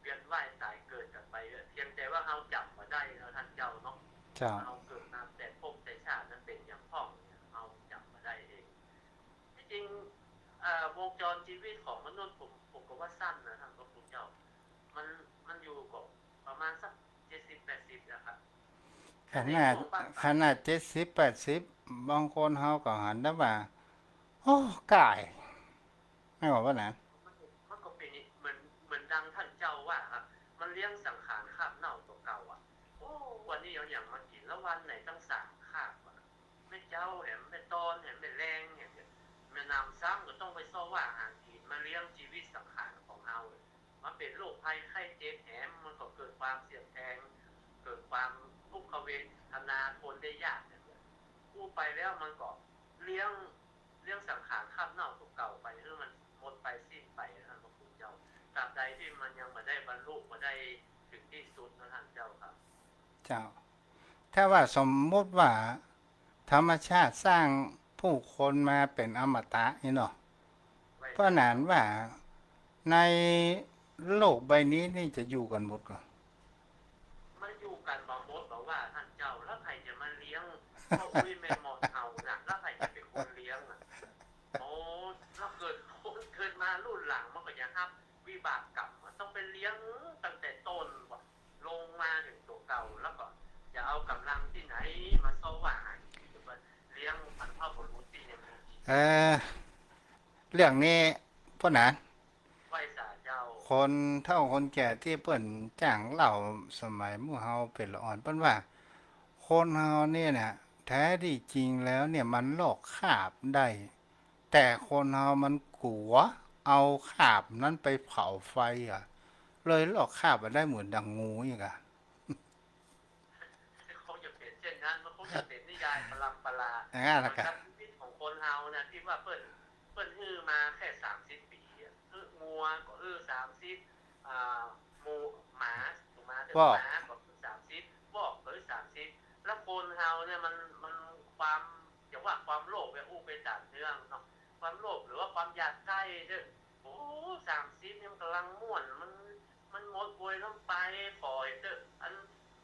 S2: เวียนว่ายตายเกิดกันไปเพียงแต่ว่าเราจับมาได้แล้วท่านเจ้าเนาะ
S1: เจ้า
S2: เราเกิดมาแต่ภพแต่ชาตินั้นเป็นอย่างพ่องเนี่ยเราจับมาได้เองที่จริงวงจรชีวิตของมนุษย์ผมก็ว่าสั้นนะท่านพระคุณเจ้ามันมันอยู่กับประมาณสัก70-80นะครับ
S1: ข
S2: แต่ใน
S1: นาด
S2: ช่วงบ้านป
S1: ข
S2: ลาย
S1: นาด70-80บางคนเฮาก็หันได้ว่าโอ้กายไม่บอกว่านะ
S2: มันก็เป็นเหมือนดังท่านเจ้าว่าครับมันเลี้ยงสังขารคาบเน่าตัวเก่าอ่ะโอ้วันนี้เอาอย่างมากินแล้ววันไหนตั้ง3 คาบอ่ะไม่เจ้าแหมไม่ตอนแหมไม่แรงเนี่ยแม่นำซ้ำก็ต้องไปซ่อว่าอาหารกินมาเลี้ยงชีวิตสังขารของเรามาเป็นโรคภัยไข้เจ็บแหมมันก็เกิดความเสี่ยงแทงเกิดความทุกขเวทนาทนได้ยากเนี่ยพูดไปแล้วมันก็เลี้ยงสังขารข้ามเน่าตัวเก่าไปเพื่อมันหมดไปสิ้นไปนะพระคุณเจ้าตราบใดที่มันยังมาได้บรรลุมาได้ถึงที่สุดนะท่านเจ้าครับ
S1: เจ้าถ้าว่าสมมุติว่า ธรรมชาติสร้างผู้คนมาเป็นอมตะนี่เนาะ
S2: ไว้
S1: เพราะนั้นว่าในโลกใบนี้นี่จะอยู่กันหมดก่อน
S2: มันอยู่กันบางมดบอกว่าท่านเจ้าแล้วใครจะมาเลี้ยงพ่ออุ้ยแม่หมดเอาน่ะแล้วใครจะเป็นคนเลี้ยงอ่ะโอ้แล้วเกิดมารุ่นหลังมันก็ยังครับวิบากกรรมมันต้องไปเลี้ยงตั้งแต่ต้นว่ะลงมาถึงตัวเก่าแล้วก็จะเอากำลังที่ไหนมาสว่างเลี้ยงพันธุ์พ่อผลบุตรีเนี่ยมัน
S1: เออเรื่องนี้เพราะนั้น
S2: ไหวสาเจ้า
S1: คนเฒ่าคนแก่ที่เปิ่นจ้างเล่าสมัยหมู่เฮาเป็นละอ่อนเปิ้นว่าคนเฮาเนี่ยน่ะแท้ที่จริงแล้วเนี่ยมันลอกคราบได้แต่คนเฮามันกลัวเอาคราบนั้นไปเผาไฟอ่ะเลยลอกคราบมาได้เหมือนดังงูอีกอ่ะ
S2: คงจะเป็นเช่นนั้นมันคงจะเป็นนิยายปรัมปรา
S1: อย่างนั้น
S2: เหมือน
S1: ล่ะกะ
S2: กับชีวิตของคนเฮานะที่ว่าเปิ้นฮื้อมาแค่30 ปีฮื้องัวก็ฮื้อ30หมูหมาถูกไหมเถอะ
S1: บอก
S2: หมาก็ฮื้อ30บอกก็ฮื้อ30แล้วคนเฮาเนี่ยมันความอย่างว่าความโลภเนี่ยอู้ไปตามเรื่องเนาะความโลภหรือว่าความอยากใกล้เด้อโอ้30เนี่ยมันกำลังม่วนมันหมดบวยน้ำไปปล่อยเด้ออัน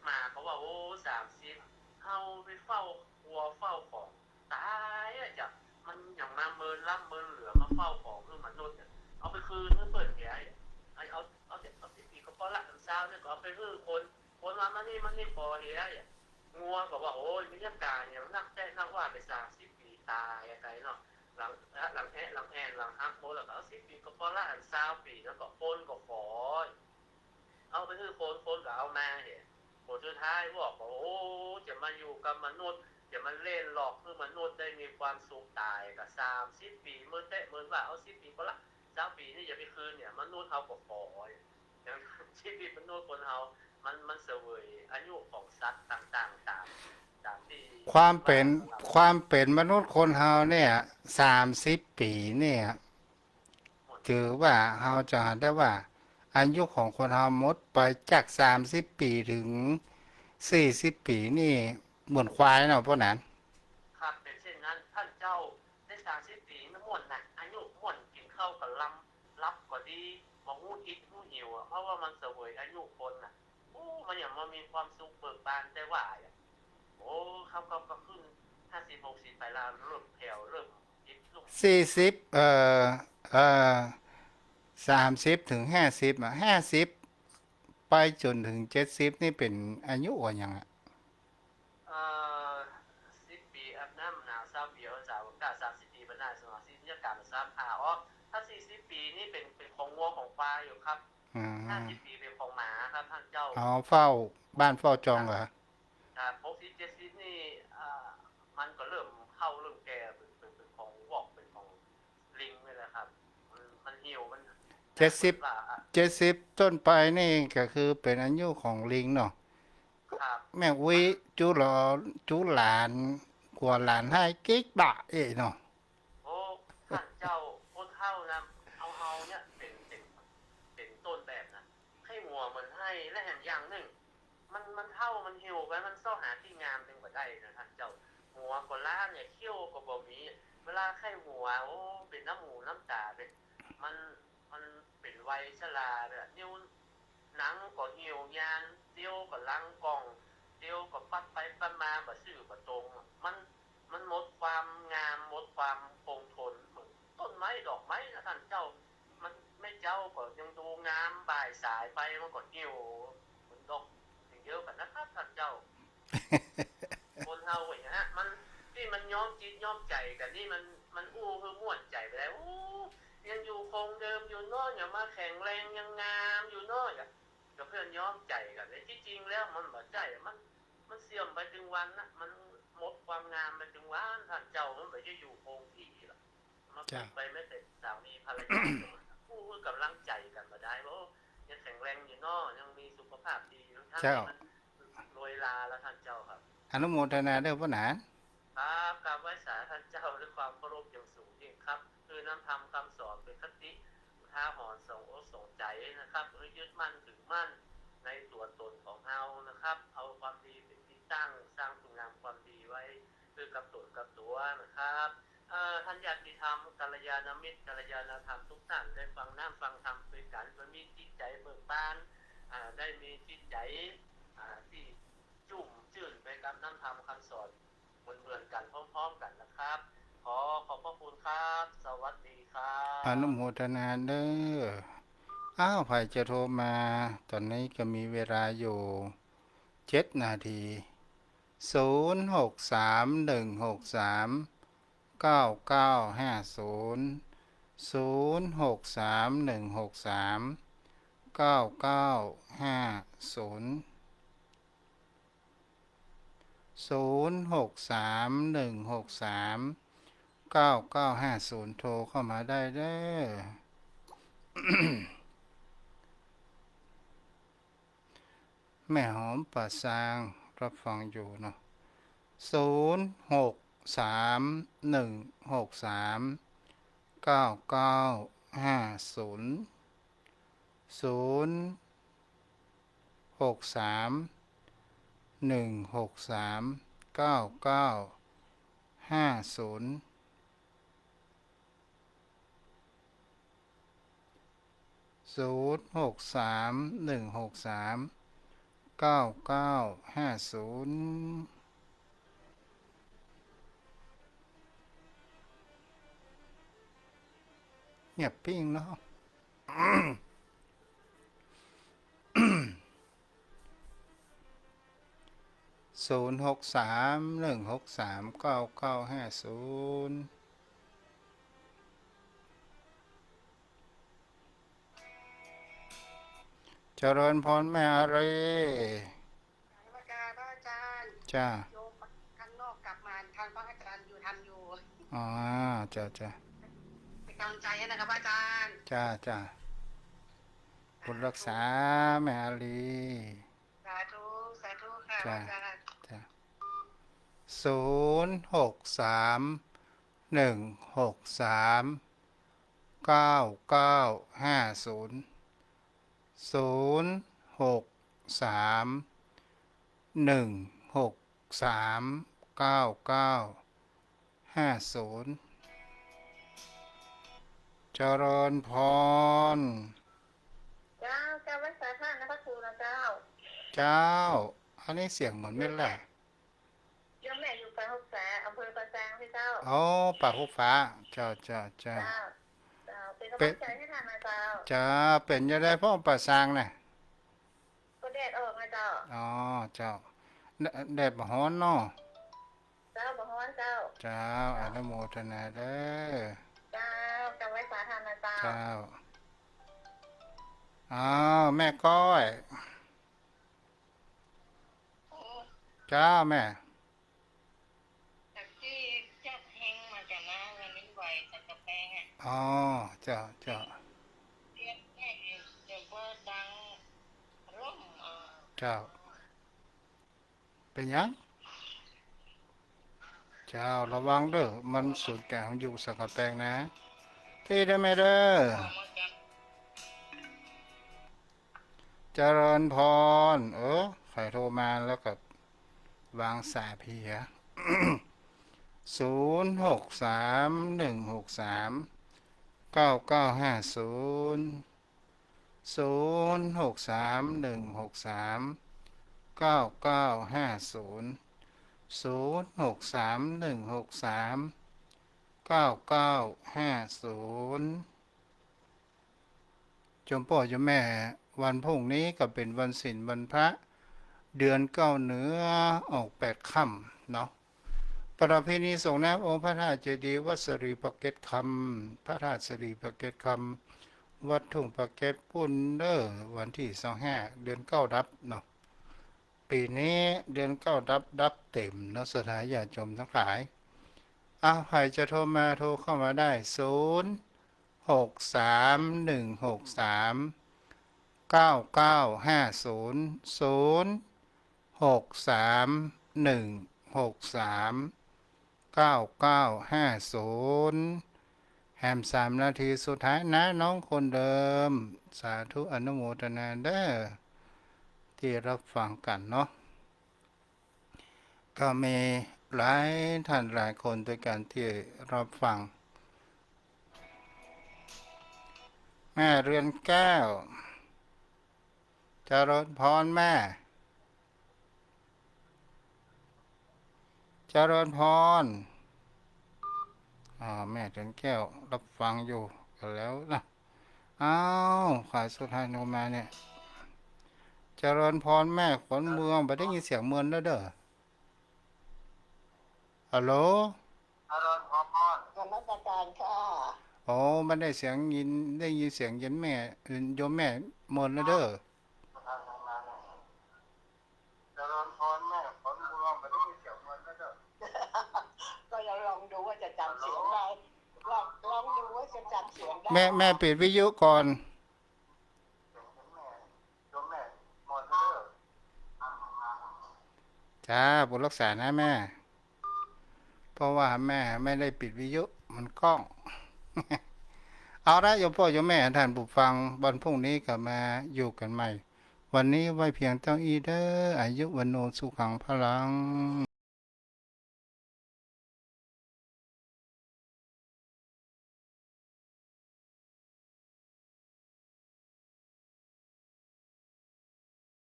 S2: หมาเขาว่าโอ้30เอาไปเฝ้าครัวเฝ้าของตายอะจ้ะมันอย่างมาเมินล่ำเมินเหลือมาเฝ้าของคือมนุษย์เนี่ยเอาไปคืนเพื่อเปิดแผลเอาสิก็พอละอันเช้าเนี่ยก็เอาไปคืนคนมามันนี่พอเหี้ยงัวก็ว่าโอ้ยมีเรื่องการอย่างนักแต่นักว่าไป30 ปีตายอะไรเนาะหลังแอนหลังฮักโมแล้วก็เอา10 ปีก็พอละอัน20 ปีแล้วก็คนก็ขอเอาไปคือคนก็เอามาเห็น ผลสุดท้ายบอกว่าโอ้จะมาอยู่กับมนุษย์จะมาเล่นหลอกคือมนุษย์ได้มีความสุขตายกับ30 ปีเมื่อเตะเมื่อว่าเอา10 ปีก็ละ3 ปีนี่อย่าไปคืนเนี่ยมนุษย์เขาก็ขออย่างชีวิตมนุษย์คนเขามันเสวยอายุของสัตว์ต่างๆตามที่
S1: ความ
S2: ว่า
S1: เป็นความเป็นมนุษย์คนเฮาเนี่ย30 ปีเนี่ย
S2: หมด
S1: ถือว่าเฮาจะได้ว่าอายุของคนเฮาหมดไปจาก30 ปีถึง40 ปีนี่เหมือนควายเนาะพวกนั้น
S2: ครับเป็นเช่นนั้นท่านเจ้าได้30 ปีไม่ม่วนนะอายุม่วนกินข้าวกับลำรับก็ดีมองหูอิดหูหิวเพราะว่ามันเสวยอายุคนน่ะโอ้มันอย่างมันมีความสุขเบิกบานแต่ว่าโอ้เขาก็ขึ้น50-60ไปแล้วเริ่มแผ่วเริ่มอิดลุ่ม
S1: 40เอ่อ30ถึง50อ่ะ50ไปจนถึง70นี่เป็นอายุว่าหยังอ่ะ
S2: เอ่อ10 ปีอาบน้ำหนาว20 ปีเอาสาวกา30 ปีบรรดาสมาชิกนิยการสามอ๋อถ้า40 ปีนี่เป็นของวัวของควายอยู่ครับ
S1: อืม
S2: 50 ปีเป็นของหมาครับท่านเจ้า
S1: เอาเฝ้าบ้านเฝ้าจ
S2: ครับ
S1: องเหรอ
S2: 60-70นี่มันก็เริ่มเข้าเริ่มแก่เป็นของวอกเป็นของลิงนี่แหละครับมันเหี่ยวมันเหมือน
S1: 70
S2: ว่า
S1: 70ต้นไปนี่ก็คือเป็นอายุของลิงเนาะ
S2: ครับ
S1: แม่อุ้ย
S2: มัน
S1: จุหลอจุหลานกว่าหลานให้กิ๊กบะเอ้เนาะ
S2: โอ้ท่านเจ้าคนเฒ่านะเอาเฮาเนี่ยเป็นต้นแบบนะให้หัวเหมือนให้และแห่งอย่างหนึ่งมันเฒ่ามันเหี่ยวไปมันเซ้าหาที่งามเป็นบ่ได้นะท่านเจ้าหัวก็ล้านเนี่ยเขี้ยวก็บ่มีเวลาไข้หัวโอ้เป็นน้ำหูน้ำตาเป็นมันมันเป็นวัยชราแบบนิ้วหนังก็เหี่ยวยานเตี้ยวก็ลังกล่องเตี้ยวก็ปัดไปปัดมาบ่ซื่อบ่ตรงมันหมดความงามหมดความคงทนเหมือนต้นไม้ดอกไม้นะท่านเจ้ามันไม่เจ้าก็ยังดูงามบ่ายสายไปมันก็เหี่ยวเหมือนดอกอย่างเดียวกันนะครับท่านเจ้าคนเฮาอย่างเงี้ยมันที่มันย้อมจิตย้อมใจกันนี่มันอู้คือม่วนใจไปแล้วอู้ยังอยู่คงเดิมอยู่เนาะอย่ามาแข็งแรงยังงามอยู่เนาะอย่าเพื่อนย้อมใจกันเลยที่จริงแล้วมันบ่ใจมันเสื่อมไปถึงวันนะมันหมดความงามไปถึงวันท่านเจ้ามันไม่ได้อยู่คงที่หรอกมาเป็
S1: จ้า
S2: นไปไม่เสร็จสามีภรรยาคู่กำลังใจกันมาได้ว่ายังแข็งแรงอยู่เนาะยังมีสุขภาพดีทั้ง
S1: เจ้า
S2: ที่มันโรยลาแล้วท่านเจ้าครับ
S1: อนุโมทนาเด้อพ่อหนาน
S2: ครับกราบไหว้สาท่านเจ้าด้วยความเคารพอย่างสูงยิ่งครับคือน้ำธรรมคำสอนเป็นคติอุทาหรณ์ส่งอกส่งใจนะครับยึดมั่นถือมั่นในตัวตนของเรานะครับเอาความดีเป็นที่ตั้งสร้างคุณงามความดีไว้ คือกับตนกับตัวนะครับท่านญาติธรรมกัลยาณมิตรกัลยาณธรรมทุกท่านได้ฟังน้ำฟังธรรมด้วยกันมันมีจิตใจเบิกบานได้มีจิตใจที่จุ่มจื่นไปกับน้ำธรรมคำสอนเหมือนกันพร้อมๆกันนะครับขอขอบพระคุณครับสวัสดีครั
S1: อนุ
S2: บ
S1: โมทนาเด้ออ้าวใครจะโทรมาตอนนี้ก็มีเวลาอยู่7 นาที063163995006316399500631639950โทรเข้ามาได้เด้อ แม่หอมป่าซางรับฟังอยู่เนาะ063163995006316399500631639950เงียบปิ้งเนาะ0631639950เจริญพรแม่อะไร
S3: นมัสการพระอาจารย์
S1: จ้า
S3: โยมข้างนอกกลับมาทางพระอาจารย์อยู่ทันอยู่
S1: อ๋อจ้า
S3: เป็นกำลังใจให้นะครับพระอาจารย์
S1: จ้าบุญรักษาแม่อาลี
S3: สาธุสาธุค่ะพระ
S1: จ้า
S3: อาจารย์
S1: จ้า06316399500631639950เจริญพร
S3: เจ้าเจ้าวัดสาธารณพระครูนะเจ้า
S1: เจ้าอันนี้เสียงเหมือนไม่แหละ
S3: โยมแม่อยู่ปางหกแสอำเภอปราแซงพี่เจ้า
S1: อ๋อปากหุบฟ้าเจ้า
S3: เจ้าเจ้าเป็นกำ
S1: เป็
S3: ลั
S1: น
S3: งใจให้ท่านนะเจ้า
S1: จะเป็นจะได้พ่อป่าซางน่ะ
S3: ก็แดดออกนะเจ้า
S1: อ๋อเจ้าแดดบ่ฮ้อนเนาะ
S3: เจ้าบ่ฮ้อนเจ้า
S1: เจ้าอนุโมทนาเด้อ
S3: เจ้าเจ้าวัดสาธารณเจ้า
S1: เจ้าอ้าวแม่ก้อยเจ้าแม่
S3: จากที่จัดแหงมาจากนะวันนี้ไหวจากกระแปงอ่ะ
S1: อ๋อเจ้า
S3: เรียกแม่เดี๋ยวก็ดังร่ม
S1: เจ้าเป็นยังเจ้าระวังเด้อมันสูญแก่ของอยู่สังกะแปงนะที่ได้ไหมเด้อเจริญพรใครโทรมาแล้วก็วางสายพี่ฮะ063163995006316399500631639950จมพ่อจมแม่วันพรุ่งนี้ก็เป็นวันศีลวันพระเดือนเก้าเหนือออก8 ค่ำเนาะประเพณีส่งน้ำองค์พระธาตุเจดีย์วัดสรีปะเก็ตคำพระธาตุสรีปะเก็ตคำวัดทุ่งปะเก็ตปุ่นเด้อวันที่25เดือนเก้าดับเนาะปีนี้เดือนเก้าดับเต็มเนาะสถานญาติโยมทั้งหลายใครจะโทรมาโทรเข้ามาได้0631639950แฮม3 นาทีสุดท้ายนะน้องคนเดิมสาธุอนุโมทนาเด้อที่รับฟังกันเนาะก็มี หลายท่านหลายคนด้วยกันที่รับฟัง แม่เรือนแก้วเจริญพรแม่เจริญพรแม่เรือนแก้วรับฟังอยู่กันแล้วนะอ้าวขายสุดท้ายโนมาเนี่ยเจริญพรแม่ขนเมืองไปได้ยินเสียงเมืองแล้วเด้อฮัลโหล
S3: นมัสการค่ะ
S1: อ๋อมันได้เสียงยินได้ยินเสียงยินแม่โยมแม่เมินแล้วเด้อ
S2: เจริญพรแม่ขนเมืองไปได้ยินเสียงมันแล้วเด้อ
S3: ก็ลองดูว่าจะจำเสียงได้ลองดูว่าจะจำเสียงได้
S1: แม่ปิดวิทยุก่อน
S2: โยมแม่หมดแล้วเด้อ
S1: จ้าบุญรักษานะแม่ เพราะว่าแม่ไม่ได้ปิดวิทยุมันกล้อง เอาละโยมพ่อโยมแม่ท่านผู้ฟังวันพรุ่งนี้กลับมาอยู่กันใหม่ วันนี้ไว้เพียงเท่านี้เด้ออายุวันโนสุขังพลัง